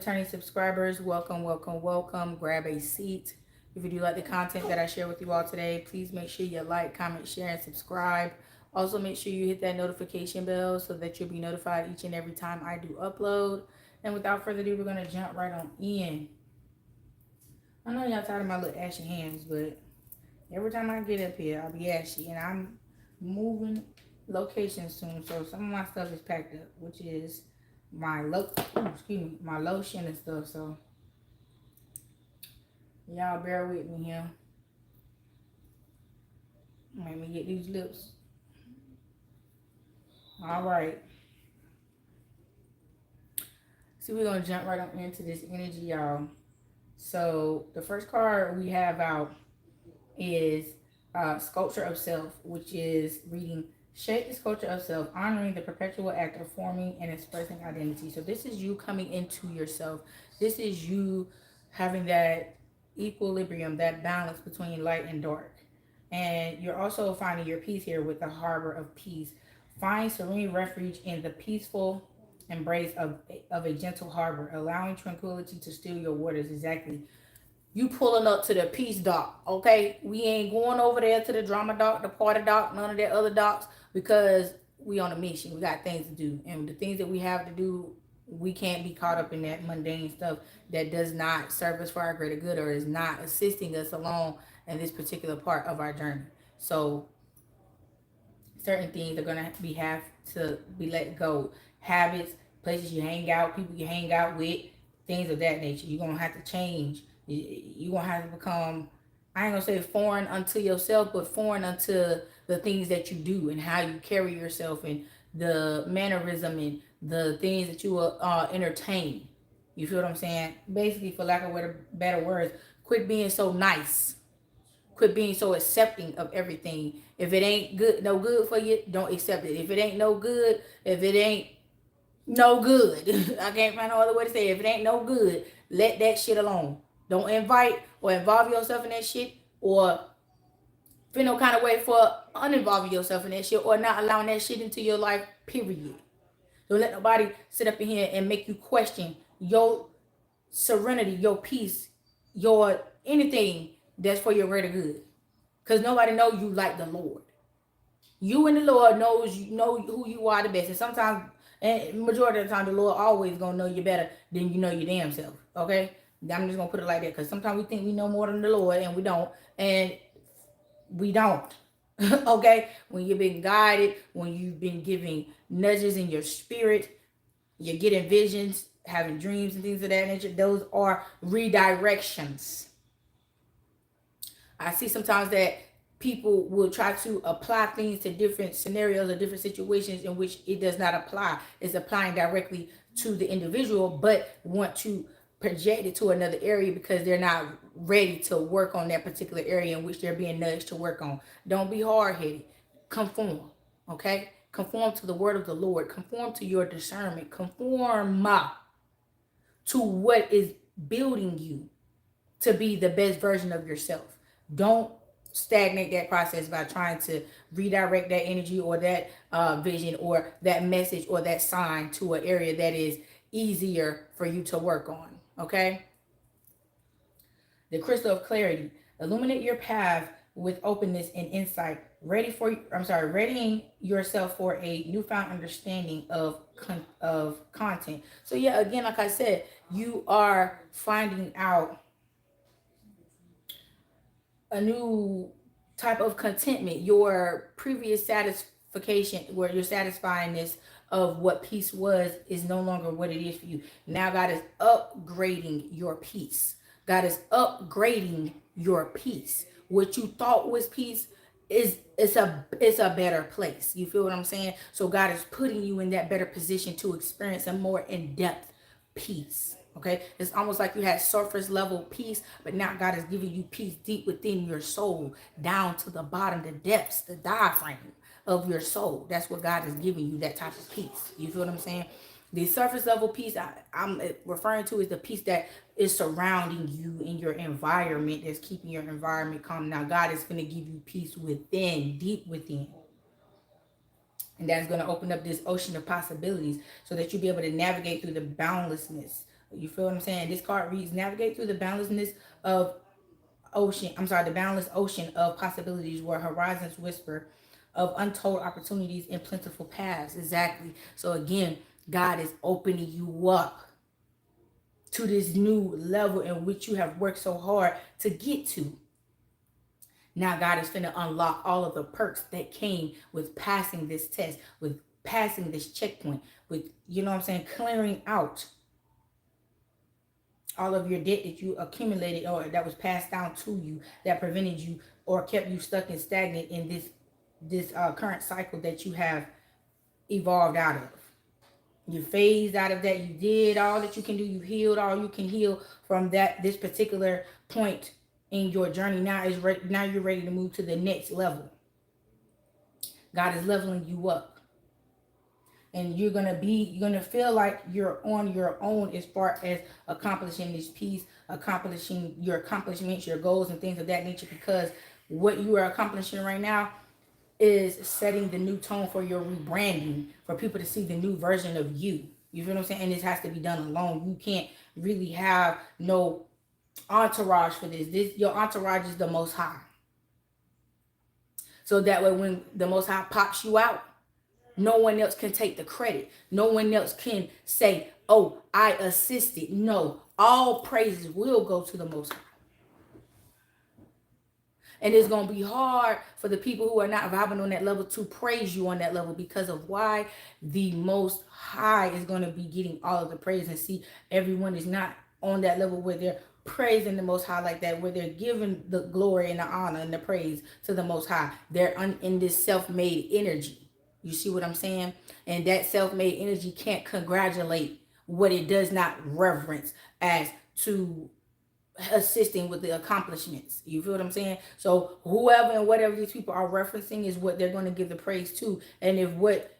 Returning subscribers, welcome, welcome, welcome. Grab a seat. If you do like the content that I share with you all today, please make sure you like, comment, share, and subscribe. Also, make sure you hit that notification bell so that you'll be notified each and every time I do upload. And without further ado, we're going to jump right on in. I know y'all tired of my little ashy hands, but every time I get up here, I'll be ashy. And I'm moving locations soon, so some of my stuff is packed up, which is my my lotion and stuff. So y'all bear with me here. Let me get these lips. All right. So we're gonna jump right on into this energy, y'all. So the first card we have out is Sculpture of Self, which is reading Shape the Sculpture of Self, honoring the perpetual act of forming and expressing identity. So this is you coming into yourself. This is you having that equilibrium, that balance between light and dark. And you're also finding your peace here with the harbor of peace. Find serene refuge in the peaceful embrace of a gentle harbor, allowing tranquility to still your waters. Exactly. You pulling up to the peace dock, okay? We ain't going over there to the drama dock, the party dock, none of that other docks, because we on a mission. We got things to do. And the things that we have to do, we can't be caught up in that mundane stuff that does not serve us for our greater good or is not assisting us along in this particular part of our journey. So certain things are gonna have to be let go. Habits, places you hang out, people you hang out with, things of that nature. You're gonna have to change. You're gonna have to become, I ain't gonna say foreign unto yourself, but foreign unto the things that you do and how you carry yourself and the mannerism and the things that you entertain. You feel what I'm saying? Basically, for lack of better words, quit being so nice. Quit being so accepting of everything. If it ain't good, no good for you, don't accept it. If it ain't no good, if it ain't no good, I can't find no other way to say it. If it ain't no good, let that shit alone. Don't invite or involve yourself in that shit or feel no kind of way for uninvolving yourself in that shit or not allowing that shit into your life, period. Don't let nobody sit up in here and make you question your serenity, your peace, your anything that's for your greater good. Because nobody knows you like the Lord. You and the Lord knows you know who you are the best. And sometimes, and majority of the time, the Lord always gonna know you better than you know your damn self. Okay? I'm just gonna put it like that because sometimes we think we know more than the Lord and we don't. And we don't. Okay? When you've been guided, when you've been giving nudges in your spirit, you're getting visions, having dreams and things of that nature, those are redirections. I see sometimes that people will try to apply things to different scenarios or different situations in which it does not apply. It's applying directly to the individual, but want to project it to another area because they're not ready to work on that particular area in which they're being nudged to work on. Don't be hard-headed. Conform, okay? Conform to the word of the Lord. Conform to your discernment. Conform to what is building you to be the best version of yourself. Don't stagnate that process by trying to redirect that energy or that vision or that message or that sign to an area that is easier for you to work on. Okay? The crystal of clarity. Illuminate your path with openness and insight. Readying yourself for a newfound understanding of content. So yeah, again, like I said, you are finding out a new type of contentment. Your previous satisfaction, where your satisfyingness of what peace was, is no longer what it is for you. Now God is upgrading your peace. God is upgrading your peace. What you thought was peace is it's a better place. You feel what I'm saying? So God is putting you in that better position to experience a more in-depth peace. Okay, it's almost like you had surface level peace, but now God is giving you peace deep within your soul, down to the bottom, the depths, the diaphragm of your soul. That's what God is giving you, that type of peace. You feel what I'm saying? The surface level peace I'm referring to is the peace that is surrounding you in your environment, that's keeping your environment calm. Now God is going to give you peace within, deep within. And that's going to open up this ocean of possibilities so that you'll be able to navigate through the boundlessness You feel what I'm saying? This card reads, navigate through the boundlessness of the boundless ocean of possibilities where horizons whisper of untold opportunities and plentiful paths. Exactly. So again, God is opening you up to this new level in which you have worked so hard to get to. Now God is finna unlock all of the perks that came with passing this test, with passing this checkpoint, with, you know what I'm saying, clearing out all of your debt that you accumulated or that was passed down to you, that prevented you or kept you stuck and stagnant in this current cycle that you have evolved out of. You phased out of that. You did all that you can do. You healed all you can heal from this particular point in your journey. Now you're ready to move to the next level. God is leveling you up. And you're gonna feel like you're on your own as far as accomplishing this piece, accomplishing your accomplishments, your goals, and things of that nature, because what you are accomplishing right now is setting the new tone for your rebranding, for people to see the new version of you. You feel what I'm saying? And this has to be done alone. You can't really have no entourage for this. Your entourage is the Most High. So that way when the Most High pops you out, no one else can take the credit. No one else can say, oh, I assisted. No, all praises will go to the Most High. And it's going to be hard for the people who are not vibing on that level to praise you on that level, because of why the Most High is going to be getting all of the praise. And see, everyone is not on that level where they're praising the Most High like that, where they're giving the glory and the honor and the praise to the Most High. They're in this self-made energy. You see what I'm saying? And that self-made energy can't congratulate what it does not reverence as to assisting with the accomplishments. You feel what I'm saying? So whoever and whatever these people are referencing is what they're going to give the praise to. And if what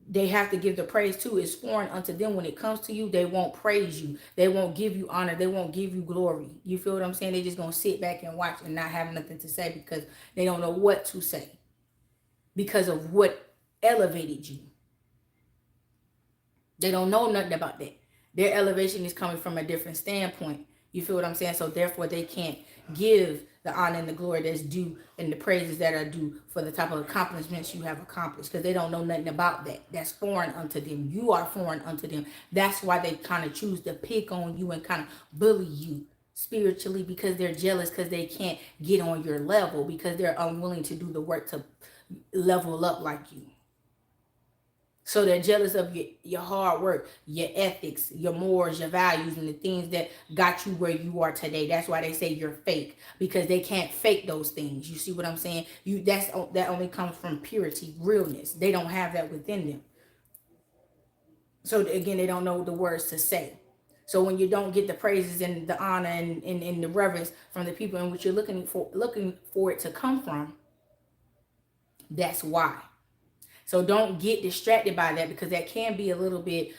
they have to give the praise to is foreign unto them, when it comes to you, they won't praise you. They won't give you honor. They won't give you glory. You feel what I'm saying? They're just going to sit back and watch and not have nothing to say, because they don't know what to say because of what elevated you. They don't know nothing about that. Their elevation is coming from a different standpoint. You feel what I'm saying? So therefore they can't give the honor and the glory that's due and the praises that are due for the type of accomplishments you have accomplished, because they don't know nothing about that. That's foreign unto them. You are foreign unto them. That's why they kind of choose to pick on you and kind of bully you spiritually, because they're jealous, because they can't get on your level, because they're unwilling to do the work to level up like you. So they're jealous of your hard work, your ethics, your morals, your values, and the things that got you where you are today. That's why they say you're fake, because they can't fake those things. You see what I'm saying? That only comes from purity, realness. They don't have that within them. So again, they don't know the words to say. So when you don't get the praises and the honor and the reverence from the people in which you're looking for it to come from, that's why. So don't get distracted by that, because that can be a little bit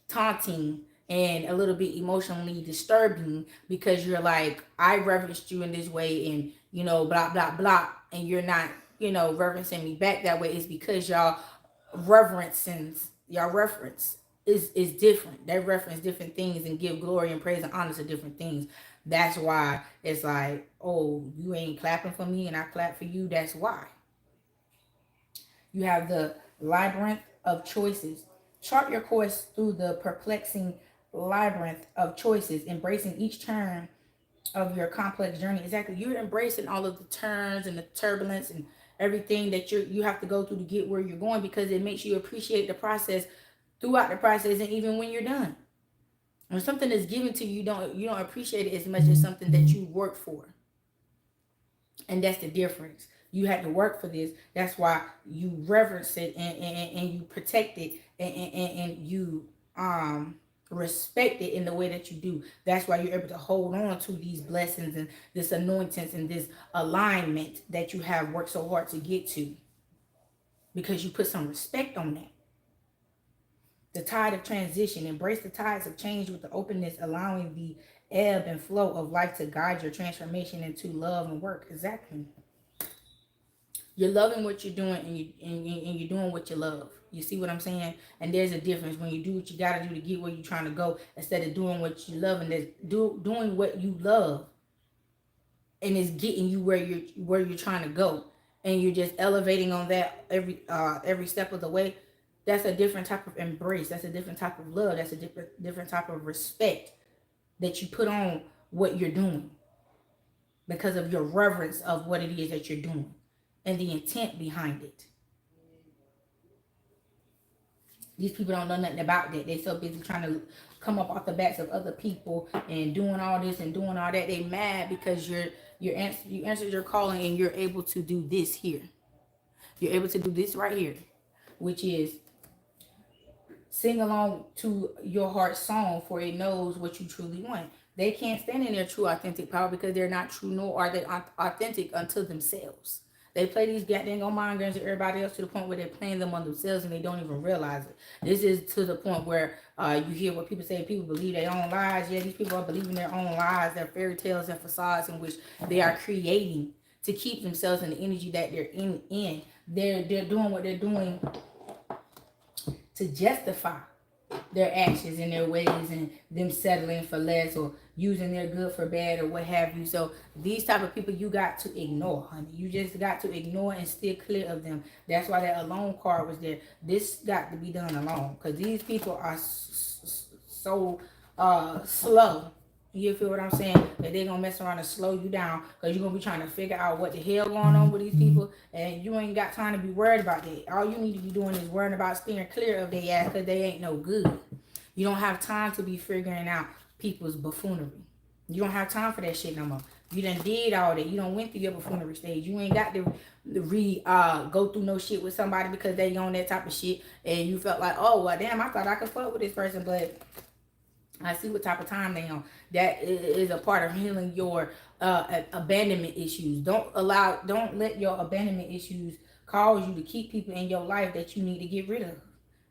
taunting and a little bit emotionally disturbing, because you're like, I reverenced you in this way, and blah blah blah, and you're not reverencing me back that way. It's because reference is different. They reference different things and give glory and praise and honor to different things. That's why it's like, oh, you ain't clapping for me and I clap for you. That's why. You have the labyrinth of choices. Chart your course through the perplexing labyrinth of choices, embracing each turn of your complex journey. Exactly. You're embracing all of the turns and the turbulence and everything that you have to go through to get where you're going, because it makes you appreciate the process throughout the process, and even when you're done. When something is given to you, you don't appreciate it as much as something that you work for. And that's the difference. You had to work for this. That's why you reverence it and you protect it and you respect it in the way that you do. That's why you're able to hold on to these blessings and this anointings and this alignment that you have worked so hard to get to, because you put some respect on that. The tide of transition. Embrace the tides of change with the openness, allowing the ebb and flow of life to guide your transformation into love and work. Exactly. You're loving what you're doing, and you're doing what you love. You see what I'm saying? And there's a difference when you do what you gotta do to get where you're trying to go, instead of doing what you love, and doing what you love, and it's getting you where you're trying to go, and you're just elevating on that every step of the way. That's a different type of embrace. That's a different type of love. That's a different type of respect that you put on what you're doing, because of your reverence of what it is that you're doing and the intent behind it. These people don't know nothing about that. They so busy trying to come up off the backs of other people and doing all this and doing all that. They mad because you answered your calling, and you're able to do this here. You're able to do this right here, which is sing along to your heart's song, for it knows what you truly want. They can't stand in their true authentic power because they're not true, nor are they authentic unto themselves. They play these goddamn mind games to everybody else, to the point where they're playing them on themselves and they don't even realize it. This is to the point where you hear what people say, people believe their own lies. Yeah, these people are believing their own lies, their fairy tales and facades in which they are creating to keep themselves in the energy that they're in. They're doing what they're doing to justify their actions and their ways, and them settling for less, or using their good for bad, or what have you. So these type of people you got to ignore, honey. You just got to ignore and steer clear of them. That's why that alone card was there. This got to be done alone, because these people are so slow. You feel what I'm saying? That they're going to mess around and slow you down, because you're going to be trying to figure out what the hell going on with these people, and you ain't got time to be worried about that. All you need to be doing is worrying about steering clear of their ass, because they ain't no good. You don't have time to be figuring out people's buffoonery. You don't have time for that shit no more. You done did all that. You done went through your buffoonery stage. You ain't got to go through no shit with somebody because they on that type of shit, and you felt like, oh, well, damn, I thought I could fuck with this person, but I see what type of time they on. That is a part of healing your abandonment issues. Don't let your abandonment issues cause you to keep people in your life that you need to get rid of.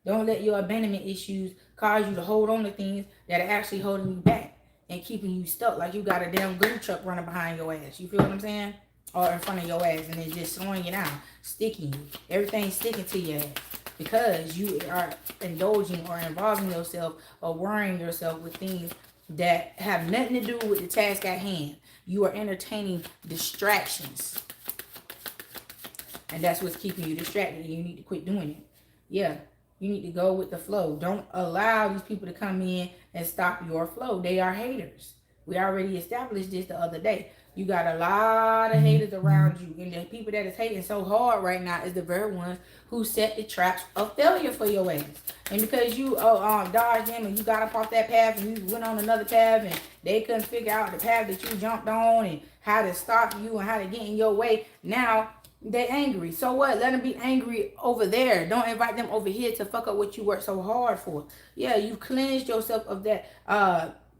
Don't let your abandonment issues cause you to hold on to things that are actually holding you back and keeping you stuck, like you got a damn glue truck running behind your ass. You feel what I'm saying? Or in front of your ass, and it's just slowing you down, sticking you. Everything's sticking to your ass, because you are indulging or involving yourself or worrying yourself with things that have nothing to do with the task at hand. You are entertaining distractions, and that's what's keeping you distracted. You need to quit doing it. Yeah, you need to go with the flow. Don't allow these people to come in and stop your flow. They are haters. We already established this the other day. You got a lot of haters around you, and the people that is hating so hard right now is the very ones who set the traps of failure for your ass. And because you dodged them, and you got up off that path, and you went on another path, and they couldn't figure out the path that you jumped on and how to stop you and how to get in your way, now they angry. So what? Let them be angry over there. Don't invite them over here to fuck up what you worked so hard for. Yeah, you cleansed yourself of that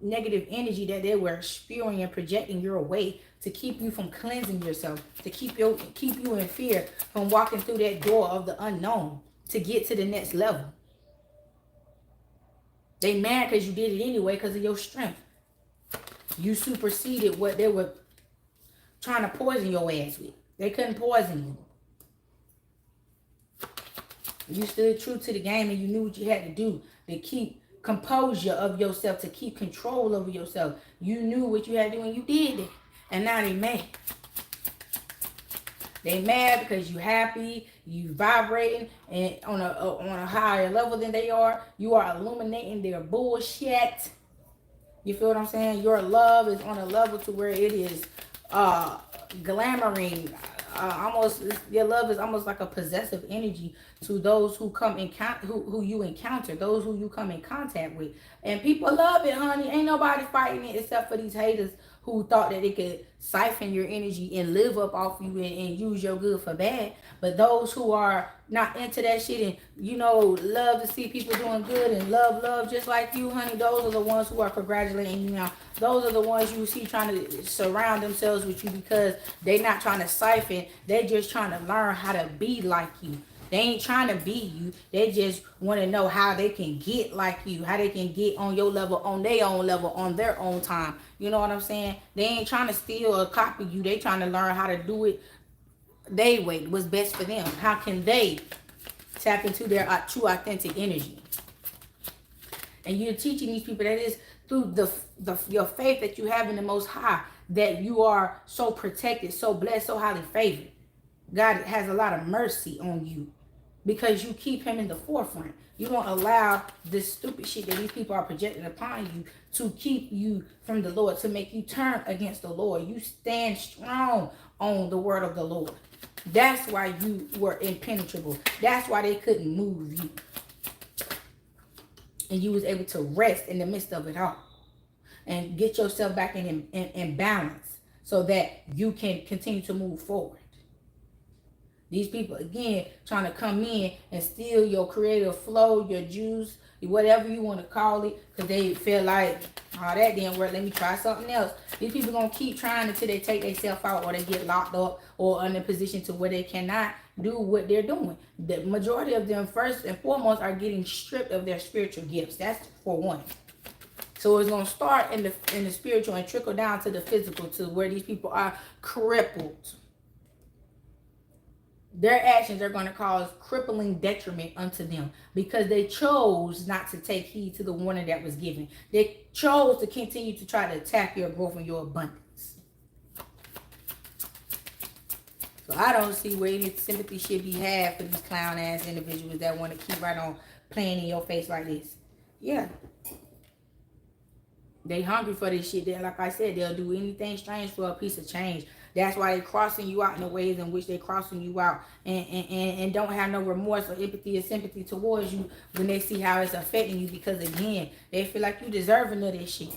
negative energy that they were spewing and projecting your way, to keep you from cleansing yourself, to keep you in fear from walking through that door of the unknown to get to the next level. They mad because you did it anyway, because of your strength. You superseded what they were trying to poison your ass with. They couldn't poison you. You stood true to the game, and you knew what you had to do to keep composure of yourself, to keep control over yourself. You knew what you had to do, and you did it. And now they mad. They mad because you happy, you vibrating and on a higher level than they are. You are illuminating their bullshit. You feel what I'm saying? Your love is on a level to where it is glamoring. Your love is almost like a possessive energy to those who come in who you encounter, those who you come in contact with. And people love it, honey. Ain't nobody fighting it except for these haters who thought that they could siphon your energy and live up off you and use your good for bad. But those who are not into that shit and, love to see people doing good and love just like you, honey, those are the ones who are congratulating you now. Those are the ones you see trying to surround themselves with you, because they not trying to siphon. They just trying to learn how to be like you. They ain't trying to be you. They just want to know how they can get like you, how they can get on your level, on their own level, on their own time. You know what I'm saying? They ain't trying to steal or copy you. They trying to learn how to do it their way, what's best for them. How can they tap into their true authentic energy. And you're teaching these people that is through your faith that you have in the Most High, that you are so protected, so blessed, so highly favored. God has a lot of mercy on you because you keep him in the forefront. You don't allow this stupid shit that these people are projecting upon you to keep you from the Lord, to make you turn against the Lord. You stand strong on the word of the Lord. That's why you were impenetrable. That's why they couldn't move you. And you was able to rest in the midst of it all. And get yourself back in balance so that you can continue to move forward. These people, again, trying to come in and steal your creative flow, your juice, whatever you want to call it, because they feel like, oh, that didn't work, let me try something else. These people going to keep trying until they take themselves out or they get locked up or in a position to where they cannot do what they're doing. The majority of them, first and foremost, are getting stripped of their spiritual gifts. That's for one. So it's going to start in the spiritual and trickle down to the physical, to where these people are crippled. Their actions are going to cause crippling detriment unto them because they chose not to take heed to the warning that was given. They chose to continue to try to attack your growth and your abundance. So I don't see where any sympathy should be had for these clown ass individuals that want to keep right on playing in your face like this. Yeah. They hungry for this shit. Like I said, they'll do anything strange for a piece of change. That's why they're crossing you out in the ways in which they're crossing you out, and don't have no remorse or empathy or sympathy towards you when they see how it's affecting you, because again, they feel like you deserving of this shit.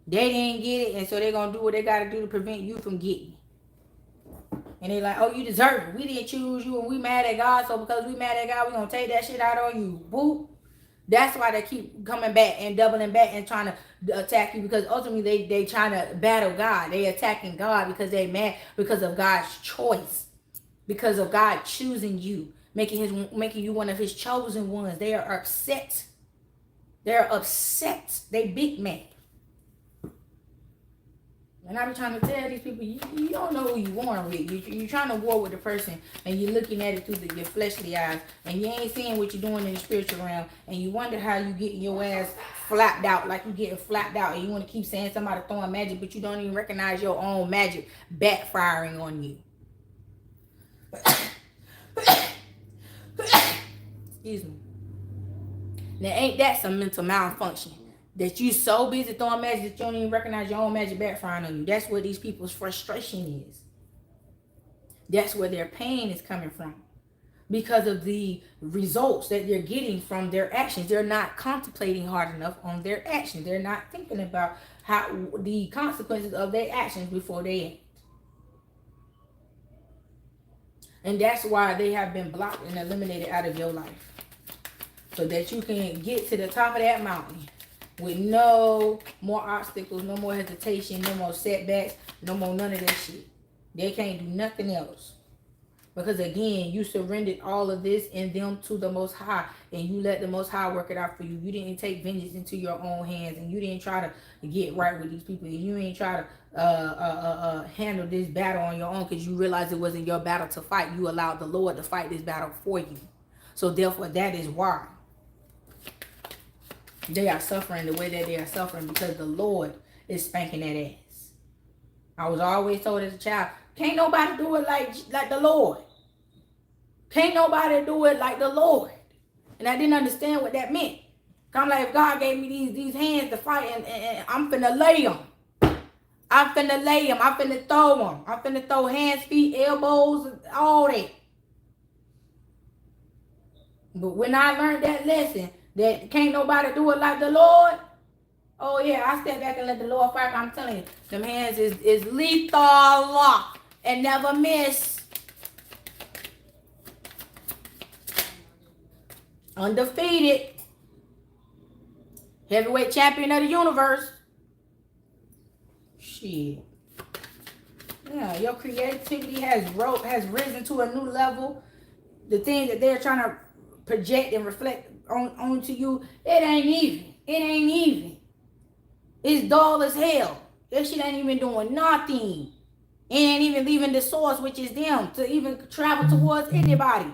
They didn't get it, and so they're going to do what they got to do to prevent you from getting it. And they're like, oh, you deserve it. We didn't choose you and we mad at God, so because we mad at God, we're going to take that shit out on you. Boop. That's why they keep coming back and doubling back and trying to attack you, because ultimately they trying to battle God. They attacking God because they mad because of God's choice, because of God choosing you, making you one of his chosen ones. They are upset. They're upset. They big mad. And I be trying to tell these people, you don't know who you warring with. You're trying to war with the person, and you're looking at it through your fleshly eyes, and you ain't seeing what you're doing in the spiritual realm, and you wonder how you getting your ass flapped out, like you getting flapped out, and you want to keep saying somebody throwing magic, but you don't even recognize your own magic backfiring on you. Excuse me. Now, ain't that some mental malfunction? That you so busy throwing magic that you don't even recognize your own magic backfiring on you. That's where these people's frustration is. That's where their pain is coming from. Because of the results that they're getting from their actions. They're not contemplating hard enough on their actions. They're not thinking about how the consequences of their actions before they act. And that's why they have been blocked and eliminated out of your life. So that you can get to the top of that mountain with no more obstacles, no more hesitation, no more setbacks, no more none of that shit. They can't do nothing else. Because again, you surrendered all of this in them to the Most High, and you let the Most High work it out for you. You didn't take vengeance into your own hands, and you didn't try to get right with these people. You ain't try to handle this battle on your own because you realized it wasn't your battle to fight. You allowed the Lord to fight this battle for you. So therefore, that is why they are suffering the way that they are suffering, because the Lord is spanking that ass. I was always told as a child, can't nobody do it like the Lord. Can't nobody do it like the Lord. And I didn't understand what that meant. I'm like, if God gave me these hands to fight, and I'm finna lay them. I'm finna lay them. I'm finna throw them. I'm finna throw hands, feet, elbows, all that. But when I learned that lesson, that can't nobody do it like the Lord, oh yeah, I step back and let the Lord fight. I'm telling you, them hands is lethal and never miss. Undefeated. Heavyweight champion of the universe. Shit. Yeah, your creativity has risen to a new level. The things that they're trying to project and reflect onto you, it ain't even. It ain't even. It's dull as hell. That shit ain't even doing nothing. It ain't even leaving the source, which is them, to even travel towards anybody.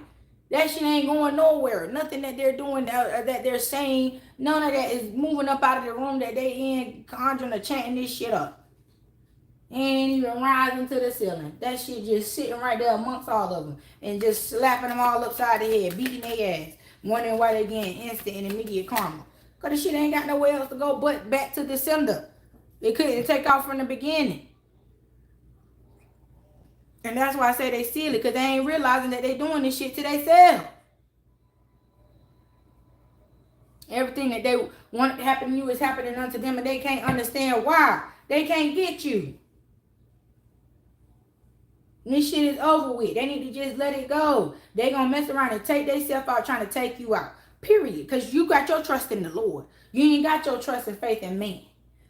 That shit ain't going nowhere. Nothing that they're doing, that they're saying, none of that is moving up out of the room that they in, conjuring or chanting this shit up. It ain't even rising to the ceiling. That shit just sitting right there amongst all of them and just slapping them all upside the head, beating their ass, wondering why they getting instant and immediate karma. Because the shit ain't got nowhere else to go but back to the sender. They couldn't take off from the beginning. And that's why I say they silly, because they ain't realizing that they doing this shit to themselves. Everything that they want to happen to you is happening unto them, and they can't understand why. They can't get you. And this shit is over with. They need to just let it go. They gonna mess around and take themselves out trying to take you out. Period. Because you got your trust in the Lord. You ain't got your trust and faith in man.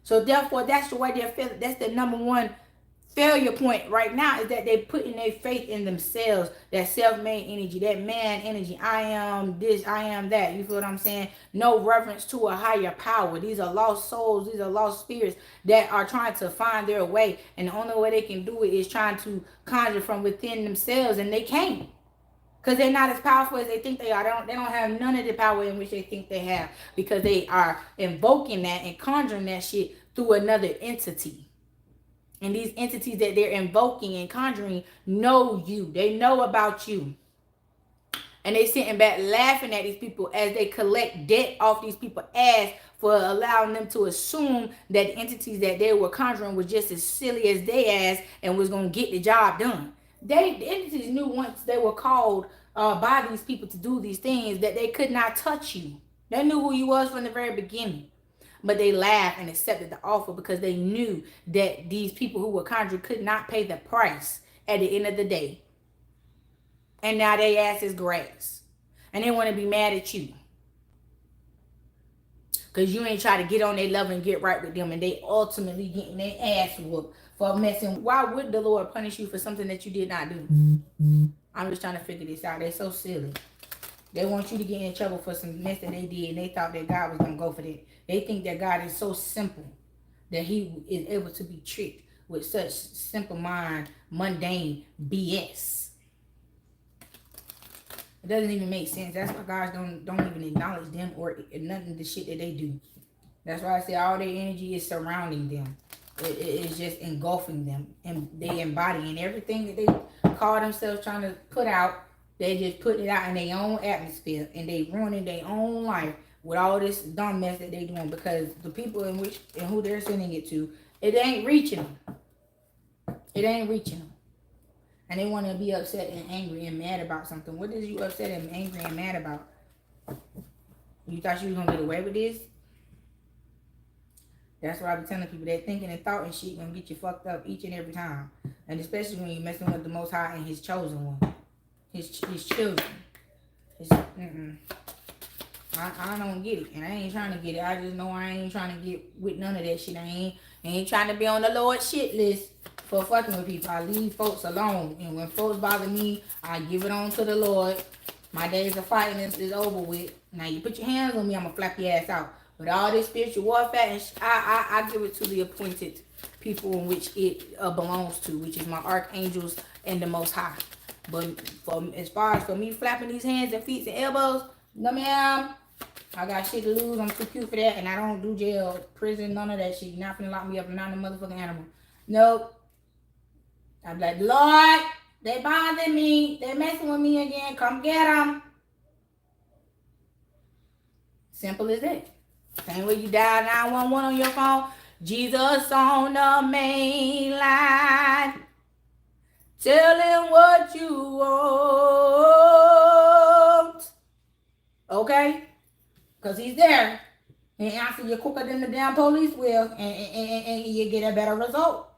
So therefore, that's the way they're feeling. That's the number one failure point right now, is that they putting their faith in themselves. That self-made energy, that man energy. I am this, I am that. You feel what I'm saying? No reverence to a higher power. These are lost souls. These are lost spirits that are trying to find their way. And the only way they can do it is trying to conjure from within themselves. And they can't. Because they're not as powerful as they think they are. They don't have none of the power in which they think they have. Because they are invoking that and conjuring that shit through another entity. And these entities that they're invoking and conjuring know you. They know about you. And they sitting back laughing at these people as they collect debt off these people's ass for allowing them to assume that the entities that they were conjuring were just as silly as they ass and was going to get the job done. The entities knew once they were called by these people to do these things that they could not touch you. They knew who you was from the very beginning. But they laughed and accepted the offer because they knew that these people who were conjured could not pay the price at the end of the day. And now they ass is grass. And they want to be mad at you. Because you ain't try to get on their level and get right with them. And they ultimately getting their ass whooped for messing. Why would the Lord punish you for something that you did not do? I'm just trying to figure this out. They're so silly. They want you to get in trouble for some mess that they did. And they thought that God was going to go for that. They think that God is so simple that he is able to be tricked with such simple mind, mundane BS. It doesn't even make sense. That's why God don't even acknowledge them or nothing of the shit that they do. That's why I say all their energy is surrounding them. It is just engulfing them. And they embodying everything that they call themselves trying to put out. They just put it out in their own atmosphere. And they ruining their own life with all this dumb mess that they doing, because the people in who they're sending it to, it ain't reaching them. It ain't reaching them. And they want to be upset and angry and mad about something. What is you upset and angry and mad about? You thought you was going to get away with this? That's why I be telling people that thinking and thought and shit going to get you fucked up each and every time. And especially when you're messing with the Most High and his chosen one. His children. I don't get it, and I ain't trying to get it. I just know I ain't trying to get with none of that shit. I ain't trying to be on the Lord's shit list for fucking with people. I leave folks alone, and when folks bother me, I give it on to the Lord. My days of fighting is over with. Now you put your hands on me, I'm gonna flap your ass out. But all this spiritual warfare, and I give it to the appointed people in which it belongs to, which is my archangels and the Most High. But as far as for me flapping these hands and feet and elbows, no ma'am. I got shit to lose. I'm too cute for that. And I don't do jail, prison, none of that shit. You're not finna lock me up. I'm not a motherfucking animal. Nope. I'm like, Lord, they bothering me. They messing with me again. Come get them. Simple as that. Same way you dial 911 on your phone. Jesus on the main line. Tell him what you want. Okay? Because he's there. And answer you quicker than the damn police will. And you get a better result.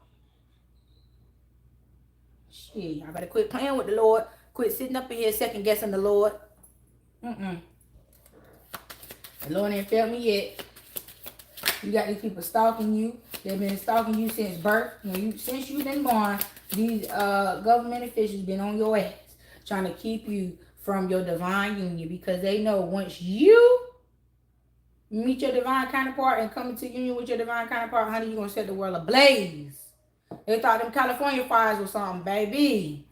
Shit, I better quit playing with the Lord. Quit sitting up in here second guessing the Lord. The Lord ain't failed me yet. You got these people stalking you. They've been stalking you since birth. Since you've been born, these government officials been on your ass. Trying to keep you from your divine union. Because they know once you meet your divine counterpart and come into union with your divine counterpart, honey, you're going to set the world ablaze. They thought them California fires was something, baby.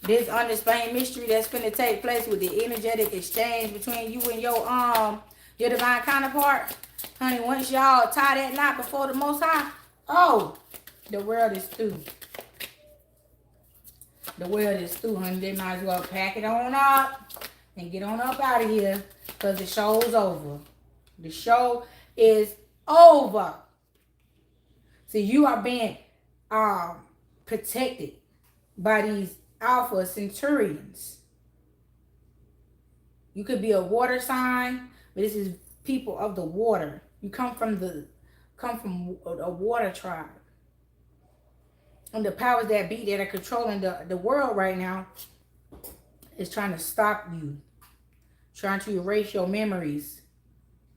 This unexplained mystery that's finna take place with the energetic exchange between you and your divine counterpart. Honey, once y'all tie that knot before the Most High, oh, the world is through. The world is through, honey. They might as well pack it on up and get on up out of here because the show's over. The show is over. See, you are being protected by these alpha centurions. You could be a water sign, but this is people of the water. You come from a water tribe. And the powers that be that are controlling the world right now is trying to stop you. Trying to erase your memories.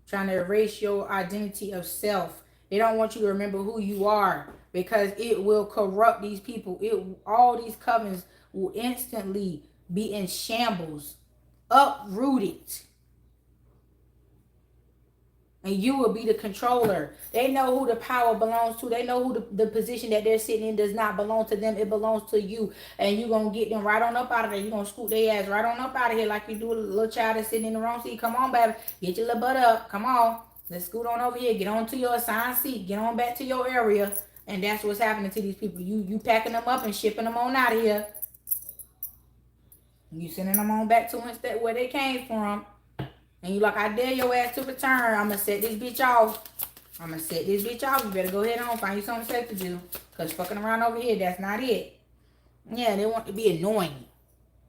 Trying to erase your identity of self. They don't want you to remember who you are because it will corrupt these people. All these covens will instantly be in shambles, uprooted. And you will be the controller. They know who the power belongs to. They know who the position that they're sitting in does not belong to them. It belongs to you. And you're going to get them right on up out of there. You're going to scoot their ass right on up out of here like you do a little child that's sitting in the wrong seat. Come on, baby. Get your little butt up. Come on. Let's scoot on over here. Get on to your assigned seat. Get on back to your area. And that's what's happening to these people. You packing them up and shipping them on out of here. You sending them on back to where they came from. And you like, I dare your ass to return. I'm going to set this bitch off. You better go ahead and find you something safe to do. Because fucking around over here, that's not it. Yeah, they want to be annoying.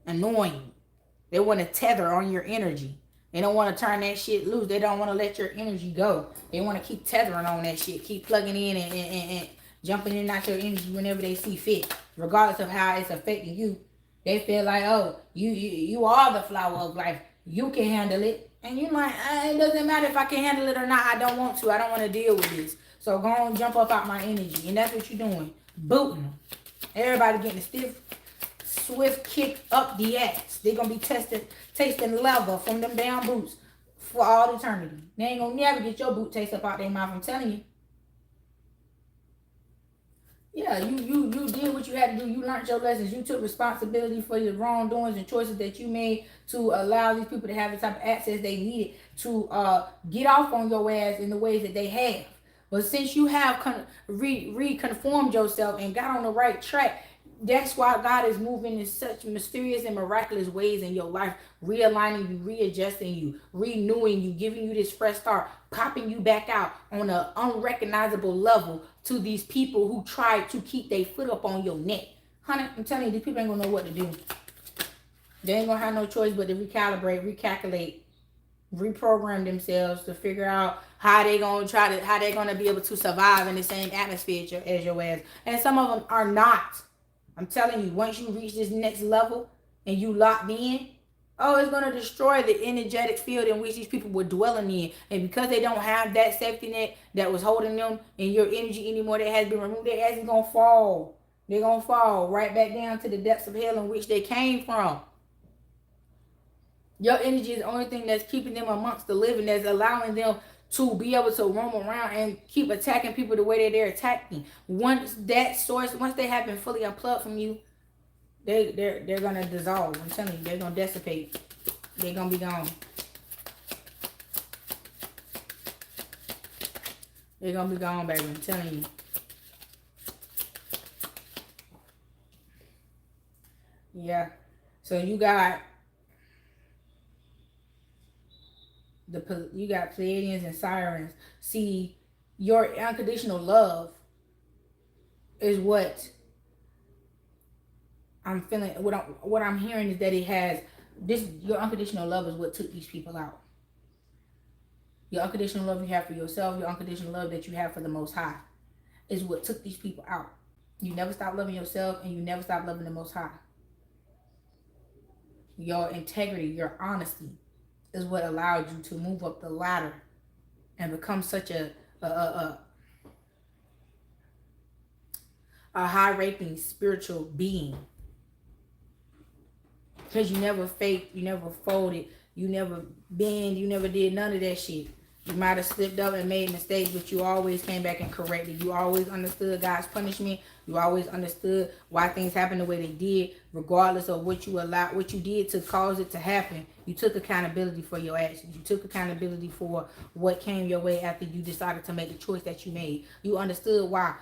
They want to tether on your energy. They don't want to turn that shit loose. They don't want to let your energy go. They want to keep tethering on that shit. Keep plugging in and jumping in and out your energy whenever they see fit. Regardless of how it's affecting you. They feel like, oh, you are the flower of life. You can handle it. And you're like, it doesn't matter if I can handle it or not. I don't want to. I don't want to deal with this. So go on, jump up out my energy. And that's what you're doing. Booting them. Everybody getting a stiff, swift kick up the ass. They're going to be tasting leather from them damn boots for all eternity. They ain't going to never get your boot taste up out their mouth. I'm telling you. Yeah, you did what you had to do. You learned your lessons. You took responsibility for your wrongdoings and choices that you made to allow these people to have the type of access they needed to get off on your ass in the ways that they have. But since you have reconformed yourself and got on the right track, that's why God is moving in such mysterious and miraculous ways in your life, realigning you, readjusting you, renewing you, giving you this fresh start, popping you back out on an unrecognizable level to these people who try to keep their foot up on your neck. Honey, I'm telling you, these people ain't gonna know what to do. They ain't gonna have no choice but to recalibrate, recalculate, reprogram themselves to figure out how they're gonna be able to survive in the same atmosphere as your ass. And some of them are not. I'm telling you, once you reach this next level and you locked in, oh, it's going to destroy the energetic field in which these people were dwelling in. And because they don't have that safety net that was holding them in your energy anymore, that has been removed, their ass is going to fall. They're going to fall right back down to the depths of hell in which they came from. Your energy is the only thing that's keeping them amongst the living, that's allowing them to be able to roam around and keep attacking people the way that they're attacking. Once they have been fully unplugged from you, they're gonna dissolve. I'm telling you, they're gonna dissipate. They're gonna be gone. They're gonna be gone, baby. I'm telling you. Yeah. So you got Pleiadians and Sirens. See, your unconditional love is what I'm feeling. What I'm hearing is that it has this. Your unconditional love is what took these people out. Your unconditional love you have for yourself, your unconditional love that you have for the Most High, is what took these people out. You never stop loving yourself, and you never stop loving the Most High. Your integrity, your honesty, is what allowed you to move up the ladder and become such a high-ranking spiritual being. Because you never faked, you never folded, you never bend, you never did none of that shit. You might have slipped up and made mistakes, but you always came back and corrected. You always understood God's punishment. You always understood why things happened the way they did, regardless of what you allowed, what you did to cause it to happen. You took accountability for your actions. You took accountability for what came your way after you decided to make the choice that you made. You understood why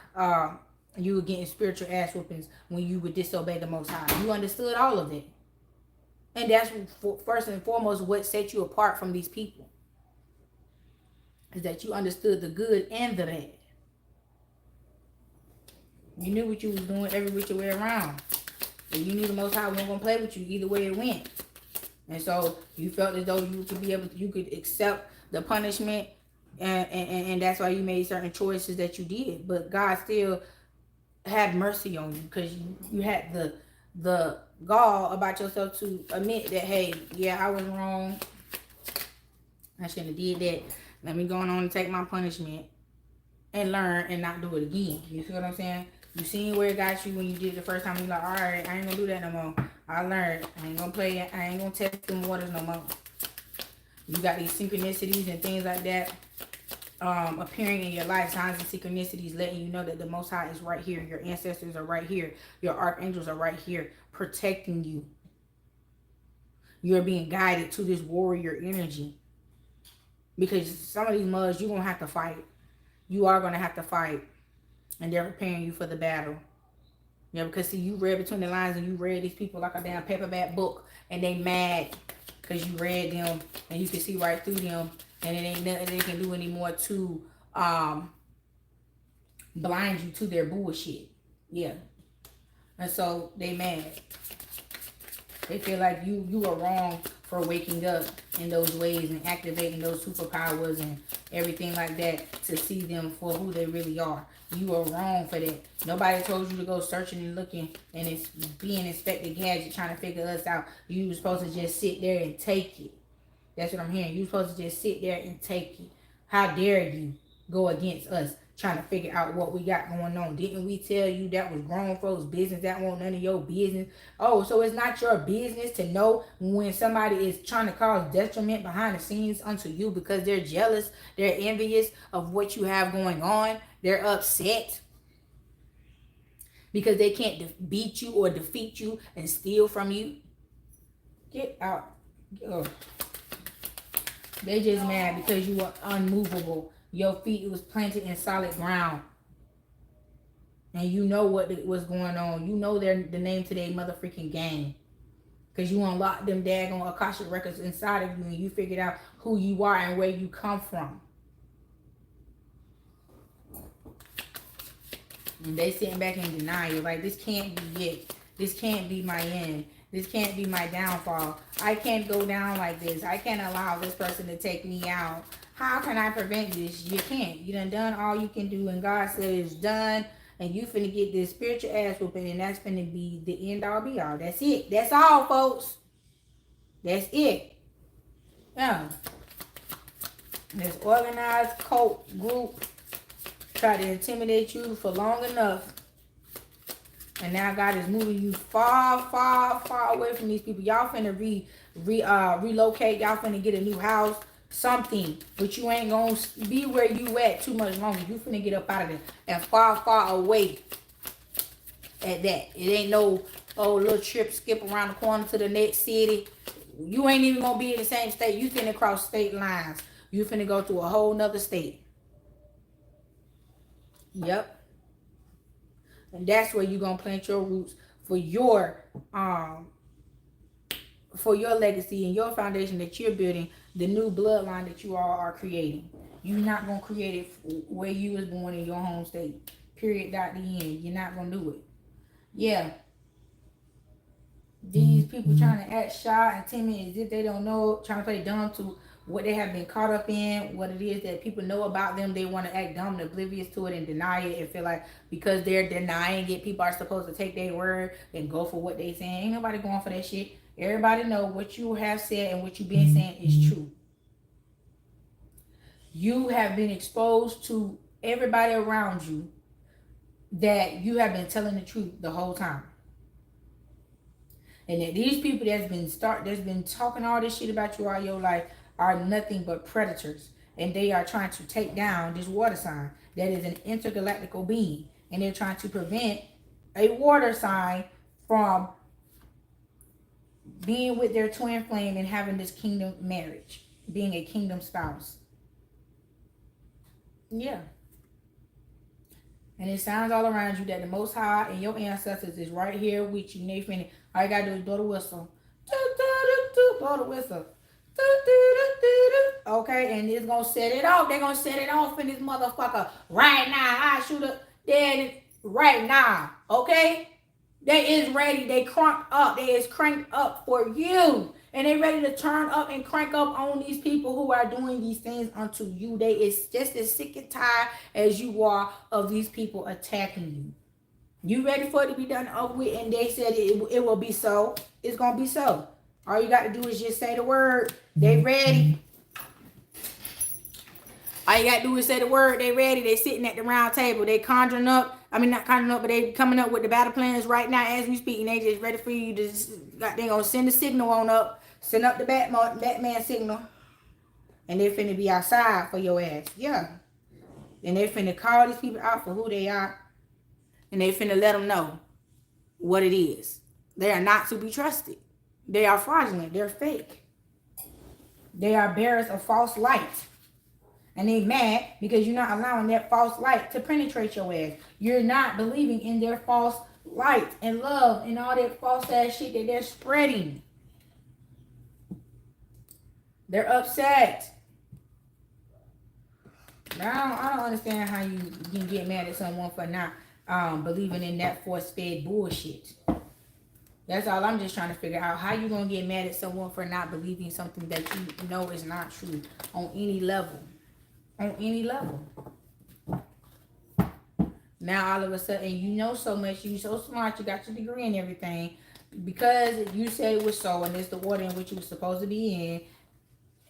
you were getting spiritual ass whoopings when you would disobey the Most High. You understood all of it. And that's first and foremost what set you apart from these people. Is that you understood the good and the bad. You knew what you was doing every which way around. And you knew the Most High wasn't going to play with you either way it went. And so you felt as though you could be able to, you could accept the punishment, and that's why you made certain choices that you did. But God still had mercy on you because you had the gall about yourself to admit that, hey, yeah, I was wrong. I shouldn't have did that. Let me go on and take my punishment and learn and not do it again. You see what I'm saying? You seen where it got you when you did it the first time. You're like, all right, I ain't gonna do that no more. I learned. I ain't gonna play. I ain't gonna test them waters no more. You got these synchronicities and things like that appearing in your life. Signs and synchronicities letting you know that the Most High is right here. Your ancestors are right here. Your archangels are right here protecting you. You're being guided to this warrior energy. Because some of these mugs you're going to have to fight. You are going to have to fight. And they're preparing you for the battle. Yeah, because see, you read between the lines and you read these people like a damn paperback book. And they mad because you read them and you can see right through them. And it ain't nothing they can do anymore to blind you to their bullshit. Yeah. And so they mad. They feel like you are wrong for waking up in those ways and activating those superpowers and everything like that to see them for who they really are. You are wrong for that. Nobody told you to go searching and looking and it's being Inspector Gadget trying to figure us out. You were supposed to just sit there and take it. That's what I'm hearing. You were supposed to just sit there and take it. How dare you go against us trying to figure out what we got going on? Didn't we tell you that was grown folks' business? That won't none of your business. Oh, so it's not your business to know when somebody is trying to cause detriment behind the scenes unto you because they're jealous, they're envious of what you have going on, they're upset because they can't beat you or defeat you and steal from you. Get out. Ugh. They just mad because you are unmovable. Your feet was planted in solid ground. And you know what's going on. You know the name to their motherfucking game. Because you unlocked them daggone Akashic records inside of you and you figured out who you are and where you come from. And they sitting back in denial. Like, this can't be it. This can't be my end. This can't be my downfall. I can't go down like this. I can't allow this person to take me out. How can I prevent this? You can't. You done all you can do. And God said it's done. And you finna get this spiritual ass whooping. And that's finna be the end all be all. That's it. That's all, folks. That's it. Yeah. This organized cult group tried to intimidate you for long enough. And now God is moving you far, far, far away from these people. Y'all finna relocate. Y'all finna get a new house. Something. But you ain't gonna be where you at too much longer. You finna get up out of there. And far, far away at that. It ain't no little trip, skip around the corner to the next city. You ain't even gonna be in the same state. You finna cross state lines. You finna go to a whole nother state. Yep. And that's where you're going to plant your roots for your legacy and your foundation that you're building, the new bloodline that you all are creating. You're not going to create it where you was born in your home state. Period. Dot the end. You're not going to do it. Yeah. These people trying to act shy and timid as if they don't know, trying to play dumb to what they have been caught up in, what it is that people know about them. They want to act dumb and oblivious to it and deny it and feel like because they're denying it, people are supposed to take their word and go for what they saying. Ain't nobody going for that shit. Everybody know what you have said and what you've been saying is true. You have been exposed to everybody around you that you have been telling the truth the whole time. And that these people that's been talking all this shit about you all your life are nothing but predators. and they are trying to take down this water sign that is an intergalactical being, and they're trying to prevent a water sign from being with their twin flame and having this kingdom marriage, being a kingdom spouse. Yeah. And it sounds all around you that the Most High and your ancestors is right here with you. Nathan, all you gotta do is blow the whistle. Blow the whistle. Okay, and it's gonna set it off. They're gonna set it off in this motherfucker right now. I shoot up dead right now. Okay? They is ready. They cranked up. They is cranked up for you. And they ready to turn up and crank up on these people who are doing these things unto you. They is just as sick and tired as you are of these people attacking you. You ready for it to be done over with? And they said it will be so. It's going to be so. All you got to do is just say the word. They ready. All you got to do is say the word. They ready. They sitting at the round table. They conjuring up. I mean, not conjuring up, but they coming up with the battle plans right now as we speak. And they just ready for you to, they going to send the signal on up. Send up the Batman signal. And they finna be outside for your ass. Yeah. And they finna call these people out for who they are. And they finna let them know what it is. They are not to be trusted. They are fraudulent. They're fake. They are bearers of false light. And they mad because you're not allowing that false light to penetrate your ass. You're not believing in their false light and love and all that false ass shit that they're spreading. They're upset. Now, I don't understand how you can get mad at someone for not believing in that force-fed bullshit. That's all I'm just trying to figure out. How you going to get mad at someone for not believing something that you know is not true on any level. On any level. Now, all of a sudden, you know so much. You're so smart. You got your degree and everything. Because you said it was so, and it's the order in which you were supposed to be in,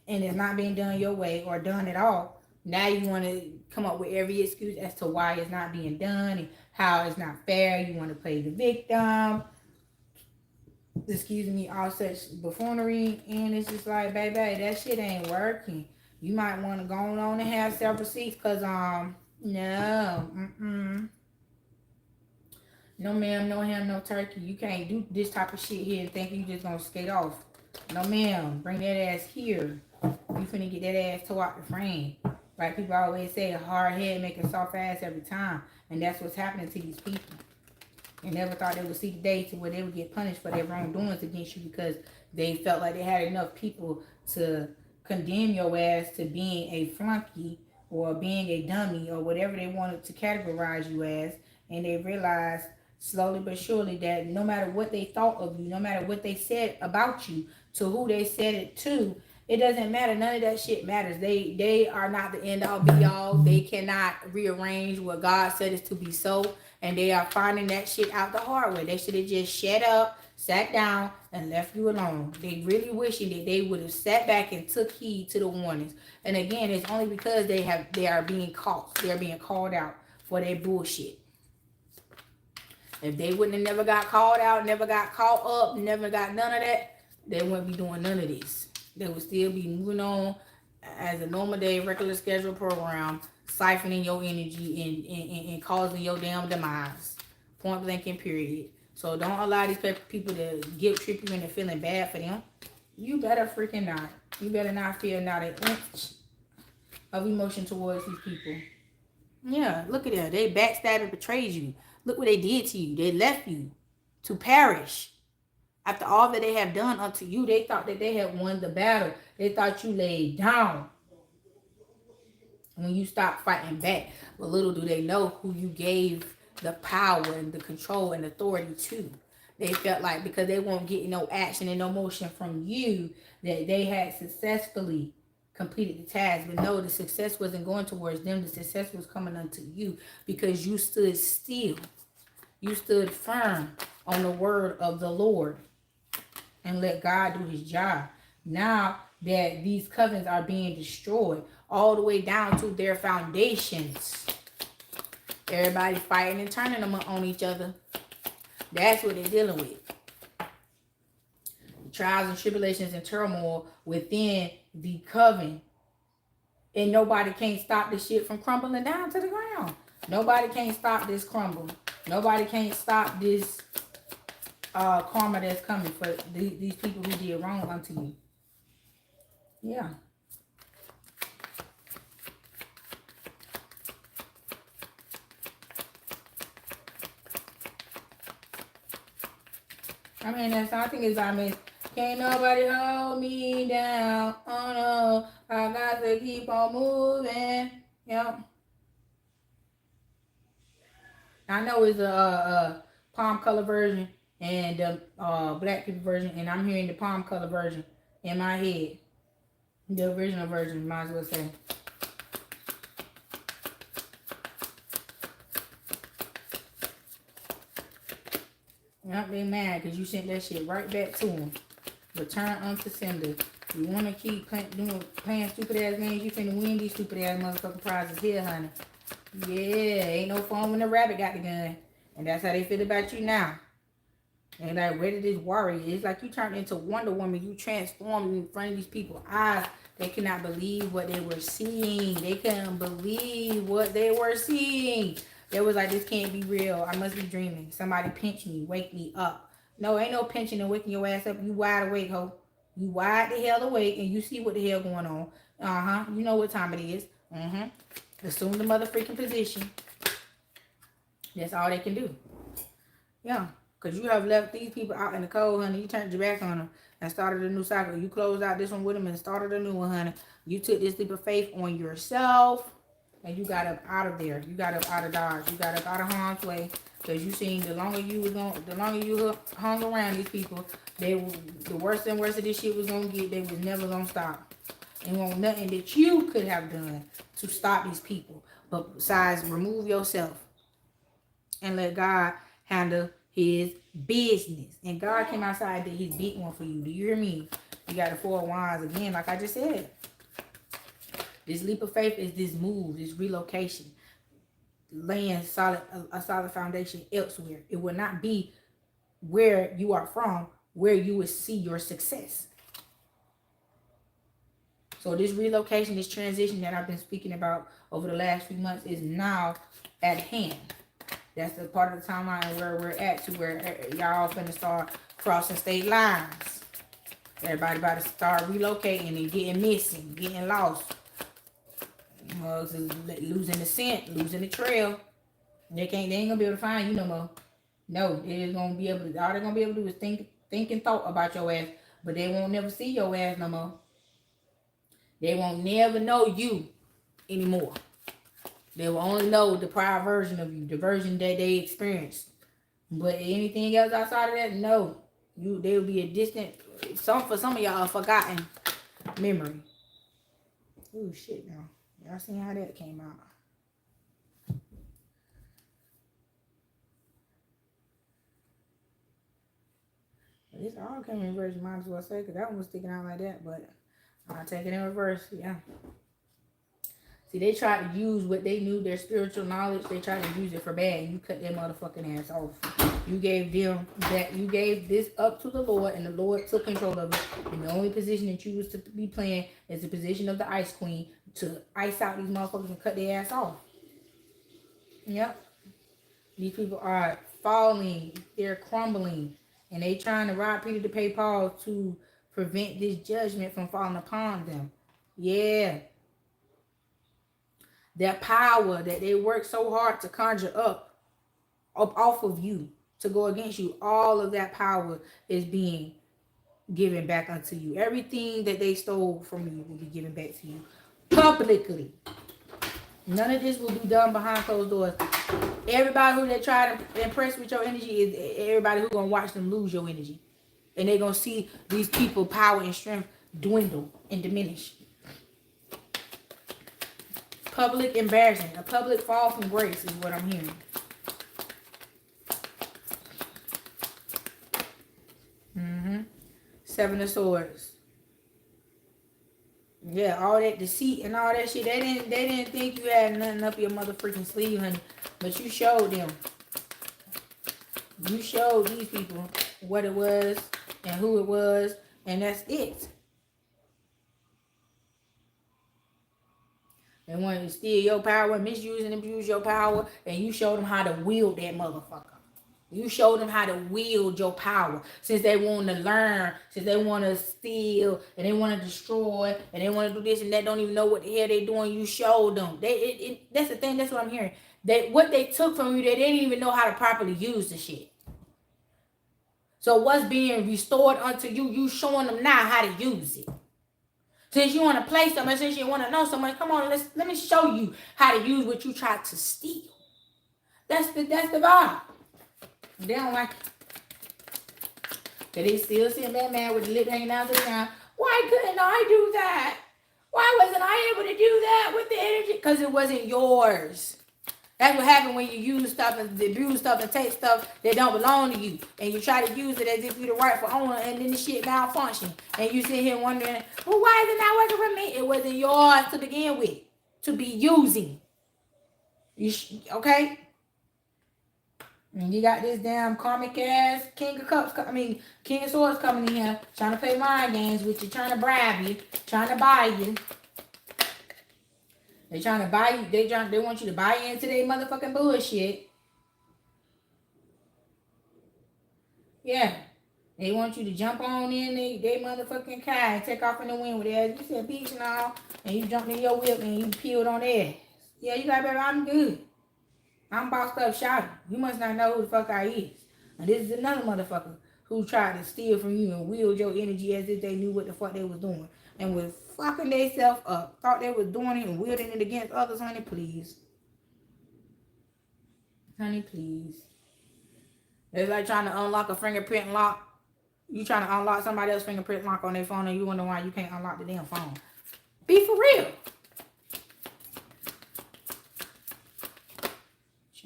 and it's not being done your way or done at all. Now you want to come up with every excuse as to why it's not being done and how it's not fair. You want to play the victim. Excuse me, all such buffoonery. And it's just like, baby, that shit ain't working. You might want to go on and have several seats because, no. No ma'am, no ham, no turkey. You can't do this type of shit here and think you just going to skate off. No ma'am, bring that ass here. You finna get that ass tore out the frame. Like people always say, a hard head make a soft ass every time. And that's what's happening to these people. And never thought they would see the day to where they would get punished for their wrongdoings against you because they felt like they had enough people to condemn your ass to being a flunky or being a dummy or whatever they wanted to categorize you as. And they realized slowly but surely that no matter what they thought of you, no matter what they said about you, to who they said it to, it doesn't matter. None of that shit matters. They are not the end all be all. They cannot rearrange what God said is to be so. And they are finding that shit out the hard way. They should have just shut up, sat down, and left you alone. They really wishing that they would have sat back and took heed to the warnings. And again, it's only because they are being caught. They are being called out for their bullshit. If they wouldn't have never got called out, never got caught up, never got none of that, they wouldn't be doing none of this. They would still be moving on as a normal day, regular schedule program, siphoning your energy and causing your damn demise. Point blank and period. So don't allow these people to guilt trip you into feeling bad for them. You better freaking not. You better not feel not an inch of emotion towards these people. Yeah, look at that. They backstabbed and betrayed you. Look what they did to you. They left you to perish. After all that they have done unto you, they thought that they had won the battle. They thought you laid down when you stopped fighting back. But little do they know who you gave the power and the control and authority to. They felt like because they won't get no action and no motion from you, that they had successfully completed the task. But no, the success wasn't going towards them. The success was coming unto you because you stood still. You stood firm on the word of the Lord and let God do his job. Now that these covenants are being destroyed all the way down to their foundations, everybody fighting and turning them on each other. That's what they're dealing with. Trials and tribulations and turmoil within the covenant And nobody can't stop this shit from crumbling down to the ground. Nobody can't stop this crumble. Nobody can't stop this karma that's coming for these people who did wrong unto you. Yeah. I mean, that's I think it's can't nobody hold me down. Oh no, I got to keep on moving. Yep. I know it's a palm color version and the black people version, and I'm hearing the palm color version in my head. The original version, might as well say. Yep, they mad because you sent that shit right back to them. Return unto sender. You want to keep playing stupid ass games, you finna win these stupid ass motherfucking prizes here, honey. Yeah, ain't no fun when the rabbit got the gun. And that's how they feel about you now. And like, where did this warrior? It's like you turned into Wonder Woman. You transformed in front of these people's eyes. They cannot believe what they were seeing. They couldn't believe what they were seeing. They was like, this can't be real. I must be dreaming. Somebody pinch me. Wake me up. No, ain't no pinching and waking your ass up. You wide awake, ho. You wide the hell awake and you see what the hell going on. Uh-huh. You know what time it is. Mm-hmm. Assume the mother freaking position. That's all they can do. Yeah. Because you have left these people out in the cold, honey. You turned your back on them and started a new cycle. You closed out this one with them and started a new one, honey. You took this leap of faith on yourself. And you got up out of there. You got up out of Dodge. You got up out of harm's way. Because you seen the longer you hung around these people, the worse and worse of this shit was going to get. They was never going to stop. And won't nothing that you could have done to stop these people. But besides, remove yourself. And let God handle his business. And God came outside and did his big one for you. Do you hear me? You got the 4 of Wands again, like I just said. This leap of faith is this move, this relocation, laying a solid foundation elsewhere. It will not be where you are from, where you will see your success. So this relocation, this transition that I've been speaking about over the last few months is now at hand. That's the part of the timeline where we're at, to where y'all finna start crossing state lines. Everybody about to start relocating and getting missing, getting lost. Losing the scent, losing the trail. They ain't gonna be able to find you no more. No, they're gonna be able to. All they're gonna be able to do is think and thought about your ass, but they won't never see your ass no more. They won't never know you anymore. They will only know the prior version of you, the version that they experienced. But anything else outside of that, no. They will be a distant, for some of y'all, a forgotten memory. Oh shit! Now y'all seen how that came out. This all came in reverse, might as well say, because that one was sticking out like that, but I'll take it in reverse, yeah. See, they tried to use what they knew, their spiritual knowledge, they tried to use it for bad, and you cut their motherfucking ass off. You gave them that, you gave this up to the Lord, and the Lord took control of it, and the only position that you was to be playing is the position of the ice queen, to ice out these motherfuckers and cut their ass off. Yep. These people are falling, they're crumbling, and they trying to rob Peter to pay Paul to prevent this judgment from falling upon them. Yeah. That power that they work so hard to conjure up off of you, to go against you, all of that power is being given back unto you. Everything that they stole from you will be given back to you publicly. None of this will be done behind closed doors. Everybody who they try to impress with your energy is everybody who gonna watch them lose your energy. And they're gonna see these people power and strength dwindle and diminish. Public embarrassment, a public fall from grace is what I'm hearing. Seven of Swords. Yeah, all that deceit and all that shit. They didn't think you had nothing up your mother freaking sleeve, honey. But you showed them. You showed these people what it was and who it was, and that's it. They want to steal your power, misuse and abuse your power, and you show them how to wield that motherfucker. You show them how to wield your power. Since they want to learn, since they want to steal, and they want to destroy, and they want to do this and that, don't even know what the hell they doing, you show them. That's the thing, that's what I'm hearing. What they took from you, they didn't even know how to properly use the shit. So what's being restored unto you, you showing them now how to use it. Since you want to play so much, since you want to know so much, come on, let me show you how to use what you tried to steal. That's the vibe. They don't like it. But they still seeing that man with the lip hanging out to the ground. Why couldn't I do that? Why wasn't I able to do that with the energy? Because it wasn't yours. That's what happened when you use stuff and abuse stuff and take stuff that don't belong to you. And you try to use it as if you're the rightful owner, and then the shit malfunction. And you sit here wondering, well, why is it not working for me? It wasn't yours to begin with, to be using. Okay? And you got this damn karmic ass King of Cups, King of Swords coming in here, trying to play mind games with you, trying to bribe you, trying to buy you. They trying to buy you. They want you to buy into their motherfucking bullshit. Yeah. They want you to jump on in they motherfucking car and take off in the wind with their ass. You said peace and all, and you jumped in your whip and you peeled on their ass. Yeah, you got better. I'm good. I'm bossed up shouting. You must not know who the fuck I is. And this is another motherfucker who tried to steal from you and wield your energy as if they knew what the fuck they was doing. And was fucking themselves up. Thought they was doing it and wielding it against others. Honey, please. Honey, please. It's like trying to unlock a fingerprint lock. You trying to unlock somebody else's fingerprint lock on their phone and you wonder why you can't unlock the damn phone. Be for real.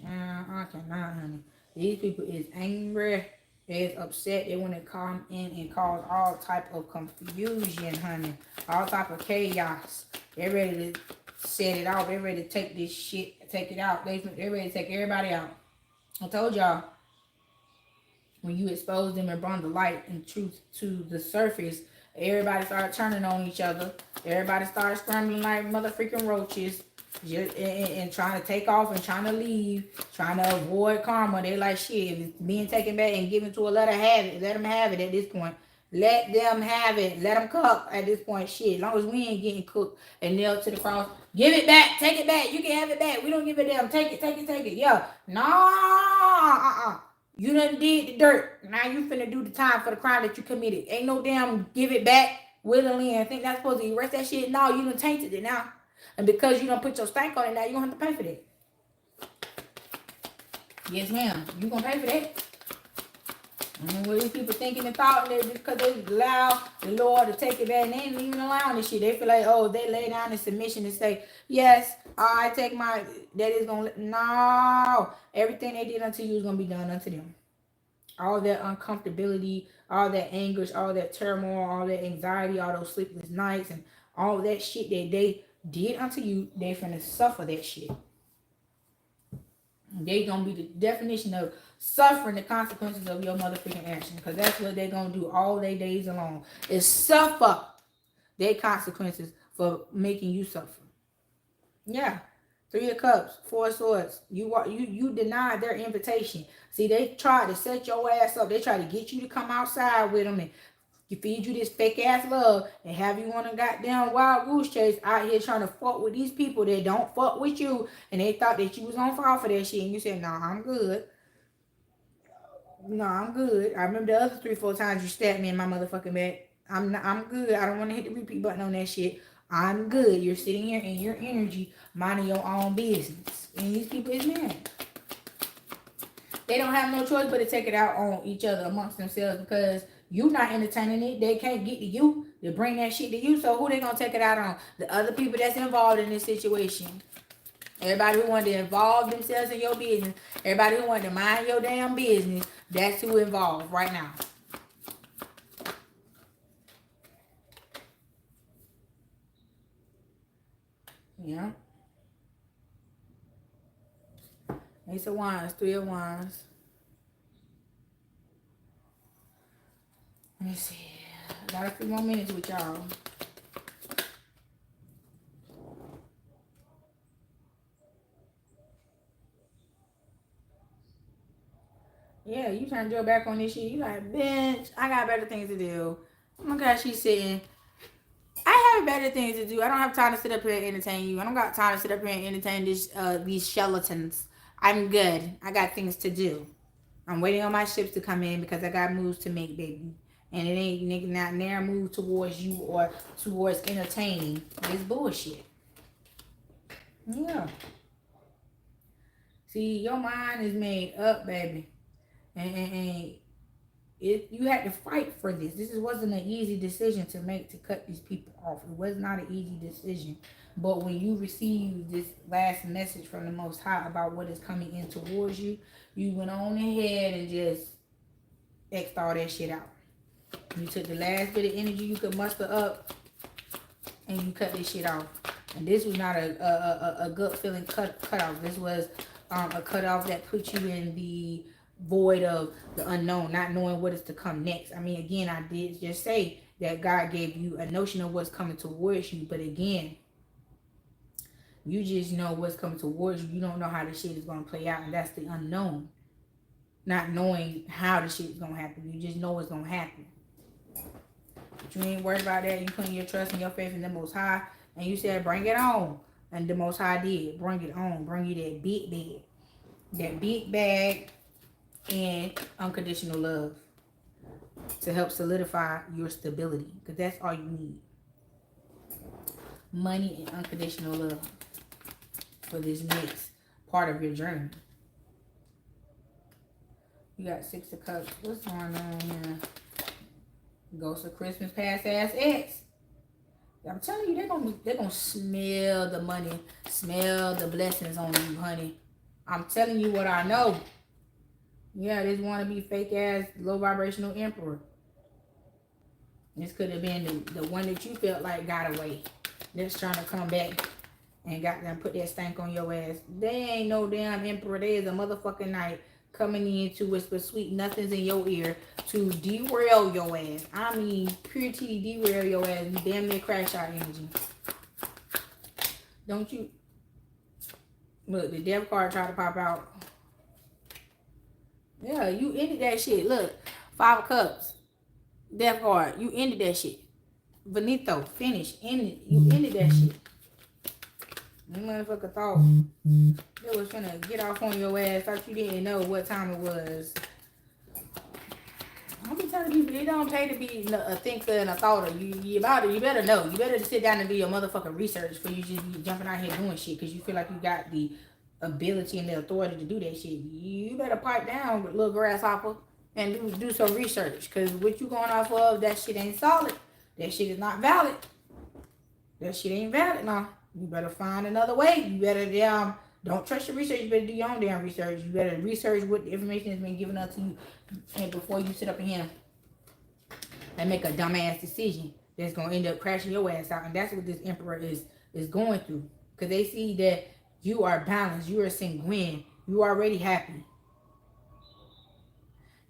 I cannot, honey. These people is angry. They're upset. They want to come in and cause all type of confusion, honey. All type of chaos. They're ready to set it out. They're ready to take this shit, take it out. They're ready to take everybody out. I told y'all, when you expose them and bring the light and truth to the surface, everybody started turning on each other. Everybody started scrambling like motherfucking roaches. And trying to take off and trying to leave, trying to avoid karma. They like, shit, if it's being taken back and given to a let them have it at this point. Let them have it. Let them cook at this point. Shit, as long as we ain't getting cooked and nailed to the cross, give it back. Take it back. You can have it back. We don't give a damn. Take it. Yeah. No. You done did the dirt. Now you finna do the time for the crime that you committed. Ain't no damn give it back willingly and think that's supposed to erase that shit. No, you done tainted it now. And because you don't put your stank on it now, you don't have to pay for that. Yes, ma'am. You gonna pay for that. And what these people thinking and thought that just because they allow the Lord to take it back, and they ain't even allowing this shit. They feel like, oh, they lay down in submission and say, yes, I take my, that is gonna, no. Everything they did unto you is gonna be done unto them. All that uncomfortability, all that anguish, all that turmoil, all that anxiety, all those sleepless nights, and all that shit that they did unto you, they finna suffer that shit. They gonna be the definition of suffering the consequences of your motherfucking action, because that's what they gonna do all their days alone, is suffer their consequences for making you suffer. Yeah. 3 of Cups, 4 of Swords. You denied their invitation. See, they tried to set your ass up. They tried to get you to come outside with them and feed you this fake ass love and have you on a goddamn wild goose chase out here trying to fuck with these people that don't fuck with you, and they thought that you was on fire for that shit, and you said, no, I'm good. No, I'm good. I remember the other 3-4 times you stabbed me in my motherfucking back. I'm good. I don't want to hit the repeat button on that shit. I'm good. You're sitting here in your energy, minding your own business. And these people is mad. They don't have no choice but to take it out on each other amongst themselves, because you not entertaining it. They can't get to you to bring that shit to you. So who they gonna take it out on? The other people that's involved in this situation. Everybody who wanted to involve themselves in your business. Everybody who wanted to mind your damn business. That's who involved right now. Yeah. Ace of Wands, 3 of Wands. Let me see. Got a few more minutes with y'all. Yeah, you turned your back on this shit. You like, bitch, I got better things to do. Okay, she's sitting. I have better things to do. I don't have time to sit up here and entertain you. I don't got time to sit up here and entertain these charlatans. I'm good. I got things to do. I'm waiting on my ships to come in because I got moves to make, baby. And it ain't nigga not near move towards you or towards entertaining this bullshit. Yeah. See, your mind is made up, baby. And you had to fight for this. This wasn't an easy decision to make, to cut these people off. It was not an easy decision. But when you receive this last message from the Most High about what is coming in towards you, you went on ahead and just X'd all that shit out. You took the last bit of energy you could muster up and you cut this shit off. And this was not a gut feeling cut off. This was a cut off that put you in the void of the unknown, not knowing what is to come next. I mean, again, I did just say that God gave you a notion of what's coming towards you, but again, you just know what's coming towards you. You don't know how the shit is going to play out, and that's the unknown. Not knowing how the shit is going to happen. You just know it's going to happen. But you ain't worried about that. You putting your trust and your faith in the Most High, and you said, bring it on. And the Most High did. Bring it on. Bring you that big bag. That big bag and unconditional love to help solidify your stability, because that's all you need. Money and unconditional love for this next part of your journey. You got Six of Cups. What's going on here? Ghost of Christmas past ass ex. I'm telling you, they're gonna smell the money, smell the blessings on you, honey. I'm telling you what I know. Yeah, this wannabe fake ass low vibrational emperor. This could have been the one that you felt like got away. That's trying to come back and got them put that stank on your ass. They ain't no damn emperor. There is a motherfucking night coming in to whisper sweet nothings in your ear to derail your ass. I mean, pure T derail your ass. You damn near crash out energy. Don't you? Look, the death card tried to pop out. Yeah, you ended that shit. Look, 5 of Cups. Death card. You ended that shit. Benito, finish. Ended. You ended that shit. You motherfucker thought it was finna get off on your ass. Thought you didn't know what time it was. I'll be telling people, they don't pay to be a thinker and a thoughter. You better know. You better sit down and do your motherfucking research before you just be jumping out here doing shit because you feel like you got the ability and the authority to do that shit. You better pipe down, little grasshopper, and do some research, because what you going off of, that shit ain't solid. That shit is not valid. That shit ain't valid now. You better find another way. You better don't trust your research. You better do your own damn research. You better research what the information has been given up to you, and before you sit up in here and make a dumbass decision that's gonna end up crashing your ass out. And that's what this emperor is going through, because they see that you are balanced. You are sanguine. You are already happy.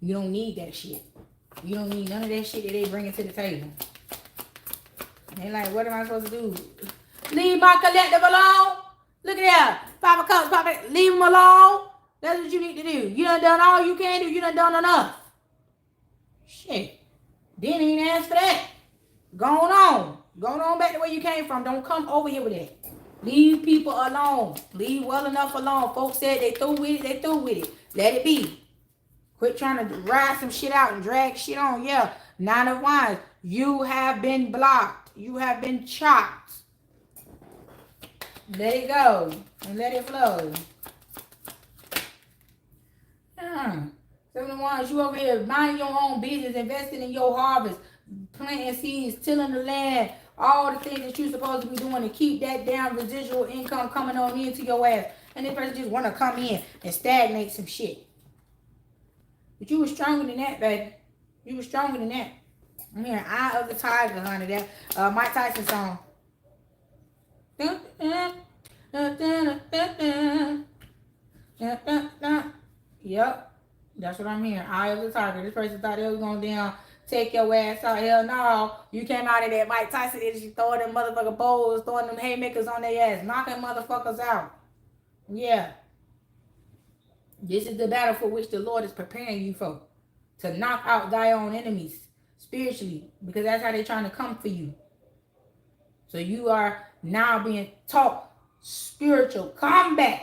You don't need that shit. You don't need none of that shit that they bringing to the table. They like, what am I supposed to do? Leave my collective alone. Look at that. 5 of Cups. Leave them alone. That's what you need to do. You done all you can do. You done enough. Shit. Didn't even ask for that. Going on. Going on back to where you came from. Don't come over here with that. Leave people alone. Leave well enough alone. Folks said they through with it. They through with it. Let it be. Quit trying to ride some shit out and drag shit on. Yeah. 9 of Wands. You have been blocked. You have been chopped. Let it go. And let it flow. Yeah. 7 of Wands. You over here minding your own business. Investing in your harvest. Planting seeds. Tilling the land. All the things that you're supposed to be doing to keep that damn residual income coming on into your ass. And this person just want to come in and stagnate some shit. But you were stronger than that, baby. You were stronger than that. I'm hearing Eye of the Tiger, honey. That Mike Tyson song. Yep. That's what I'm hearing. Eye of the Tiger. This person thought they was going down. Take your ass out. Hell no. You came out of that Mike Tyson energy, throwing them motherfucking bowls, throwing them haymakers on their ass, knocking motherfuckers out. Yeah. This is the battle for which the Lord is preparing you for. To knock out thy own enemies spiritually. Because that's how they're trying to come for you. So you are now being taught spiritual combat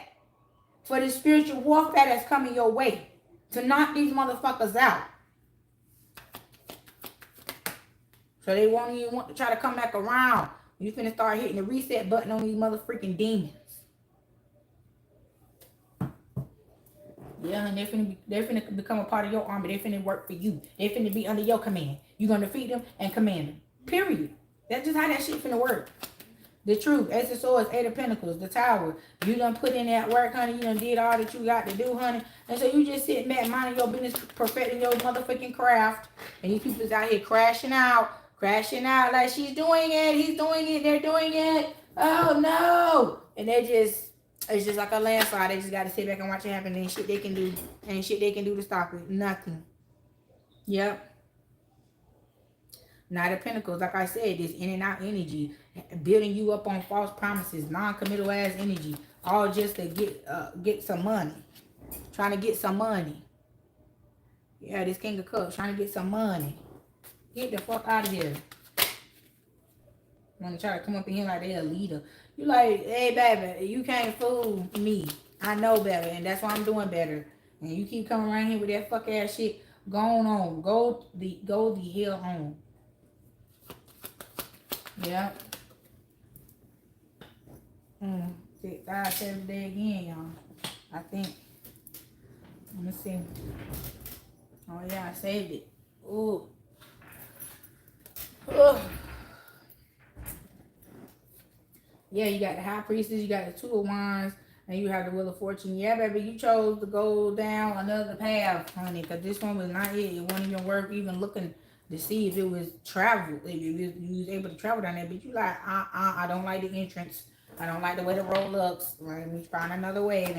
for the spiritual warfare that's coming your way. To knock these motherfuckers out. So they won't even want to try to come back around. You finna start hitting the reset button on these motherfucking demons. Yeah, and they're finna become a part of your army. They're finna work for you. They're finna be under your command. You're gonna defeat them and command them. Period. That's just how that shit finna work. The truth, Ace of Swords, Eight of Pentacles, the Tower. You done put in that work, honey. You done did all that you got to do, honey. And so you just sitting back, minding your business, perfecting your motherfucking craft. And these people's out here crashing out like she's doing it, he's doing it, they're doing it. Oh no! And it's just like a landslide. They just got to sit back and watch it happen. Ain't shit they can do. Ain't shit they can do to stop it. Nothing. Yep. Knight of Pentacles, like I said, this in and out energy, building you up on false promises, non-committal ass energy, all just to get some money, trying to get some money. Yeah, this King of Cups trying to get some money. Get the fuck out of here. Want to try to come up in here like they're a leader. You like, hey baby, you can't fool me. I know better, and that's why I'm doing better. And you keep coming around here with that fuck ass shit. Go on, go the hell on. Yeah. 6, 5, 7 day again, y'all. I think. Let me see. Oh yeah, I saved it. Ooh. Ugh. Yeah, you got the High Priestess, you got the Two of Wands, and you have the Wheel of Fortune. Yeah, baby, you chose to go down another path, honey, because this one was not it. It wasn't even worth even looking to see if it was travel, if you was able to travel down there. But you like, I don't like the entrance. I don't like the way the road looks. Let me find another way.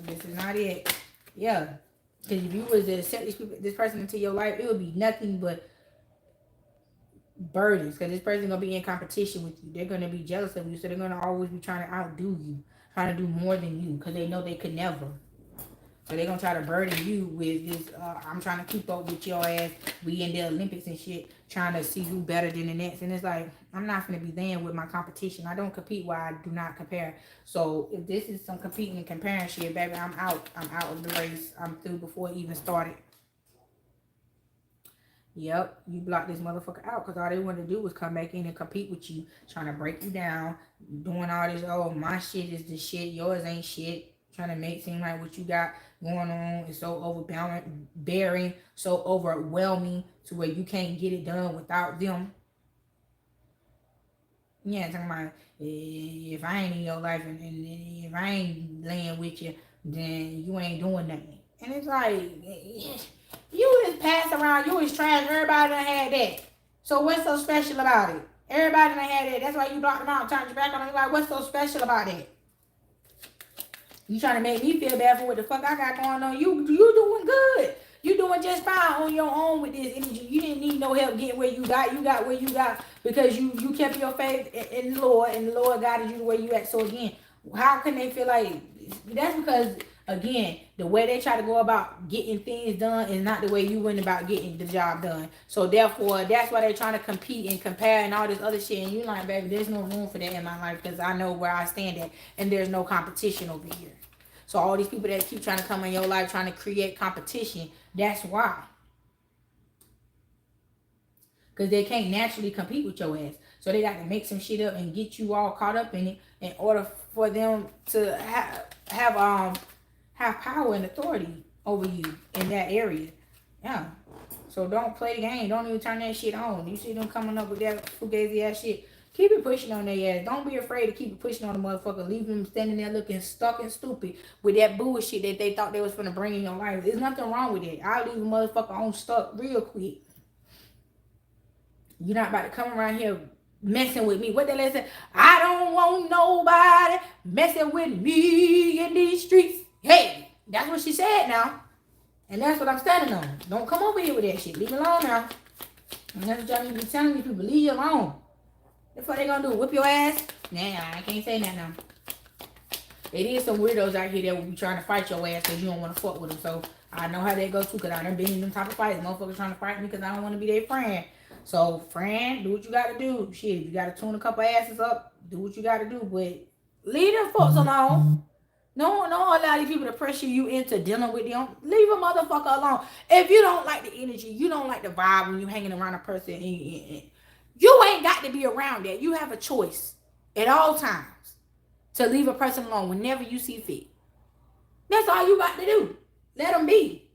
This is not it. Yeah, because if you was to accept this person into your life, it would be nothing but burdens, because this person gonna be in competition with you. They're gonna be jealous of you, so they're gonna always be trying to outdo you, trying to do more than you, because they know they could never. So they're gonna try to burden you with this. I'm trying to keep up with your ass. We in the Olympics and shit, trying to see who better than the next. And it's like, I'm not gonna be there with my competition. I don't compete while I do not compare. So if this is some competing and comparing shit, baby, I'm out. I'm out of the race. I'm through before it even started. Yep, you blocked this motherfucker out because all they wanted to do was come back in and compete with you, trying to break you down, doing all this, oh, my shit is the shit, yours ain't shit, trying to make it seem like what you got going on is so overbearing, so overwhelming to where you can't get it done without them. Yeah, talking about if I ain't in your life and if I ain't laying with you, then you ain't doing nothing. And it's like, you is pass around, you is trash, everybody done had that. So what's so special about it? Everybody done had that. That's why you blocked them out, turned your back on them. Like, what's so special about that? You trying to make me feel bad for what the fuck I got going on. You doing good. You doing just fine on your own with this energy. You didn't need no help getting where you got. You got where you got because you kept your faith in the Lord, and the Lord guided you the way you at. So again, how can they feel like that's because again, the way they try to go about getting things done is not the way you went about getting the job done. So therefore, that's why they're trying to compete and compare and all this other shit. And you like, baby, there's no room for that in my life because I know where I stand at, and there's no competition over here. So all these people that keep trying to come in your life, trying to create competition, that's why. Because they can't naturally compete with your ass. So they got to make some shit up and get you all caught up in it in order for them to have power and authority over you in that area. Yeah. So don't play the game. Don't even turn that shit on. You see them coming up with that fugazi ass shit. Keep it pushing on their ass. Don't be afraid to keep it pushing on the motherfucker. Leave them standing there looking stuck and stupid with that bullshit that they thought they was finna bring in your life. There's nothing wrong with it. I'll leave a motherfucker on stuck real quick. You're not about to come around here messing with me. What the hell say? I don't want nobody messing with me in these streets. Hey, that's what she said now. And that's what I'm standing on. Don't come over here with that shit. Leave me alone now. And that's what y'all need to be telling me, people. Leave you alone. That's what they gonna do. Whip your ass? Nah, I can't say that now. It is some weirdos out here that will be trying to fight your ass because you don't want to fuck with them. So I know how that goes too, because I done been in them type of fights. Motherfuckers trying to fight me because I don't want to be their friend. So, friend, do what you got to do. Shit, if you got to tune a couple asses up, do what you got to do. But leave them folks alone. No, allow these people to pressure you into dealing with them. Leave a motherfucker alone. If you don't like the energy, you don't like the vibe when you hanging around a person, you ain't got to be around that. You have a choice at all times to leave a person alone whenever you see fit. That's all you got to do. Let them be.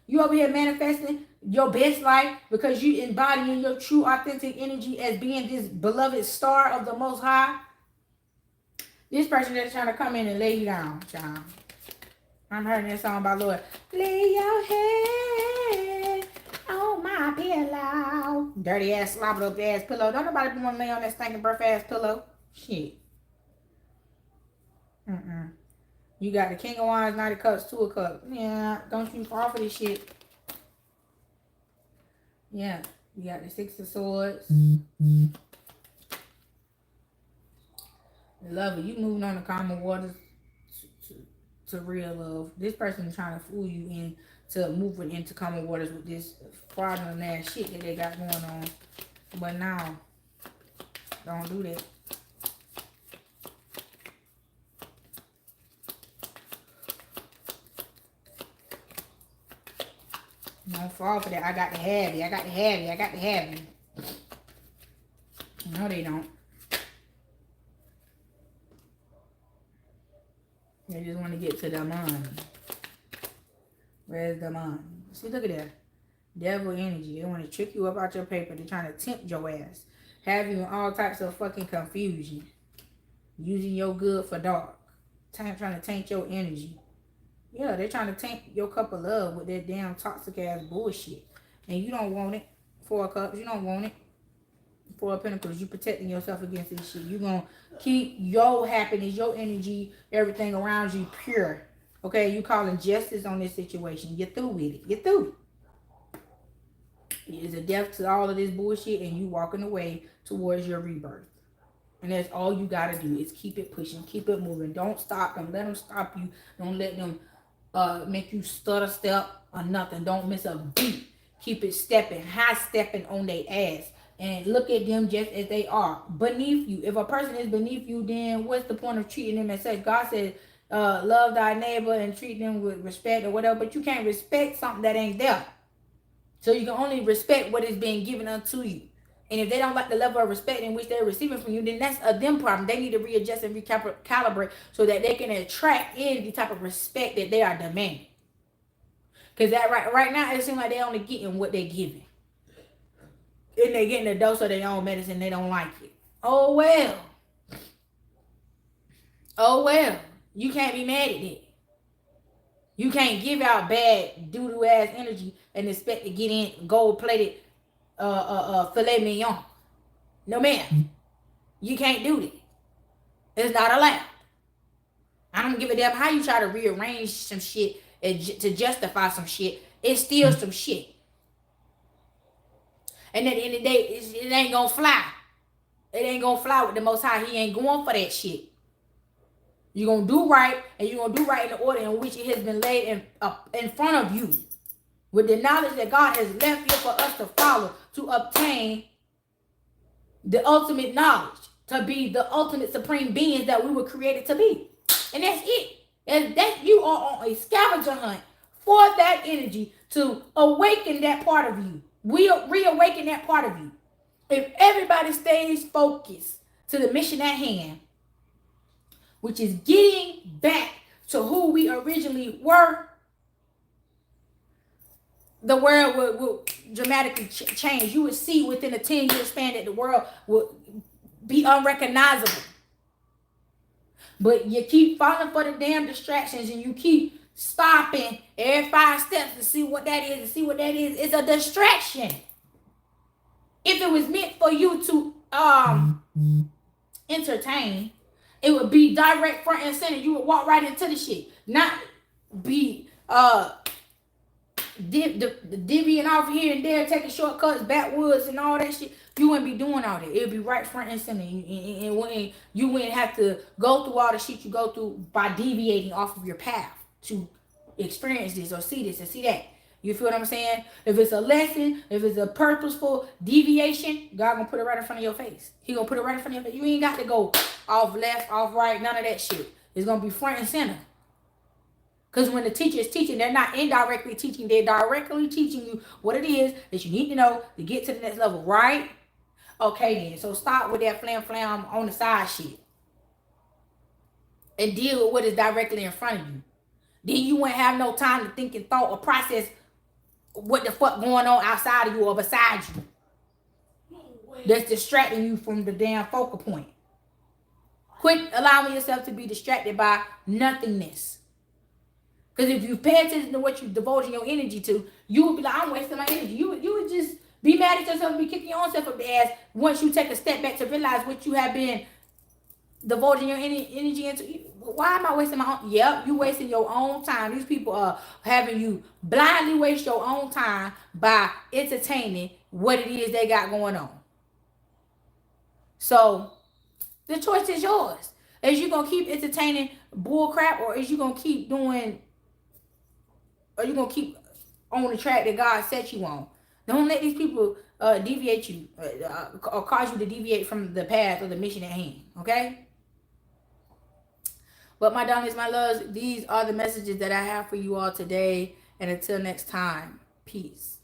You over here manifesting your best life because you embodying your true authentic energy as being this beloved star of the Most High. This person that's trying to come in and lay you down, child. I'm hearing this song by Lord. Lay your head on my pillow. Dirty ass, slobbered up ass pillow. Don't nobody want to lay on that stinking breath ass pillow. Shit. You got the King of Wands, Knight of Cups, Two of Cups. Yeah, don't you fall for this shit. Yeah, you got the Six of Swords. Love it. You moving on the common waters to real love. This person is trying to fool you into moving into common waters with this fraudulent ass shit that they got going on. But now, don't do that. Don't fall for that. I got to have you. I got to have you. I got to have you. No, they don't. They just want to get to the money. Where's the money? See, look at that. Devil energy. They want to trick you up out your paper. They're trying to tempt your ass. Have you in all types of fucking confusion. Using your good for dark. Trying to taint your energy. Yeah, they're trying to taint your cup of love with that damn toxic ass bullshit. And you don't want it. Four of Cups, you don't want it. Four of Pentacles, you protecting yourself against this shit. You gonna keep your happiness, your energy, everything around you pure. Okay, you calling justice on this situation. You're through with it. You're through. It's a death to all of this bullshit and you walking away towards your rebirth. And that's all you gotta do is keep it pushing, keep it moving. Don't stop them. Let them stop you. Don't let them make you stutter step or nothing. Don't miss a beat. Keep it stepping, high stepping on their ass. And look at them just as they are, beneath you. If a person is beneath you, then what's the point of treating them as such? God said, love thy neighbor and treat them with respect or whatever. But you can't respect something that ain't there. So you can only respect what is being given unto you. And if they don't like the level of respect in which they're receiving from you, then that's a them problem. They need to readjust and recalibrate so that they can attract in the type of respect that they are demanding. Because that right now, it seems like they're only getting what they're giving. And they're getting a dose of their own medicine. They don't like it. Oh, well. Oh, well. You can't be mad at that. You can't give out bad doo-doo ass energy and expect to get in gold-plated filet mignon. No, ma'am. You can't do that. It's not allowed. I don't give a damn how you try to rearrange some shit to justify some shit. It's still some shit. And at the end of the day, it ain't gonna fly. It ain't gonna fly with the Most High. He ain't going for that shit. You're gonna do right, and you're gonna do right in the order in which it has been laid in front of you. With the knowledge that God has left here for us to follow, to obtain the ultimate knowledge, to be the ultimate supreme beings that we were created to be. And that's it. And that you are on a scavenger hunt for that energy to awaken that part of you. We'll reawaken that part of you. If everybody stays focused to the mission at hand, which is getting back to who we originally were, the world will dramatically change. You would see within a 10-year span that the world will be unrecognizable. But you keep falling for the damn distractions and you keep stopping every 5 steps to see what that is and see what that is. It's a distraction. If it was meant for you to entertain, it would be direct front and center. You would walk right into the shit. Not be divvying off here and there, taking shortcuts backwoods and all that shit. You wouldn't be doing all that. It'd be right front and center. You wouldn't have to go through all the shit you go through by deviating off of your path to experience this or see this or see that. You feel what I'm saying? If it's a lesson, if it's a purposeful deviation, God gonna put it right in front of your face. He gonna put it right in front of your face. You ain't got to go off left, off right, none of that shit. It's gonna be front and center. Because when the teacher is teaching, they're not indirectly teaching. They're directly teaching you what it is that you need to know to get to the next level, right? Okay then. So stop with that flam on the side shit. And deal with what is directly in front of you. Then you won't have no time to think and thought or process what the fuck going on outside of you or beside you. That's distracting you from the damn focal point. Quit allowing yourself to be distracted by nothingness. Because if you pay attention to what you're devoting your energy to, you would be like, I'm wasting my energy. You would just be mad at yourself and be kicking your own self up the ass once you take a step back to realize what you have been devoting your energy into. Why am I wasting my own? Yep, you wasting your own time. These people are having you blindly waste your own time by entertaining what it is they got going on. So the choice is yours. Is you gonna keep entertaining bull crap, or is you gonna keep doing, or you gonna keep on the track that God set you on? Don't let these people deviate you or cause you to deviate from the path or the mission at hand. Okay. But my darlings, my loves, these are the messages that I have for you all today. And until next time, peace.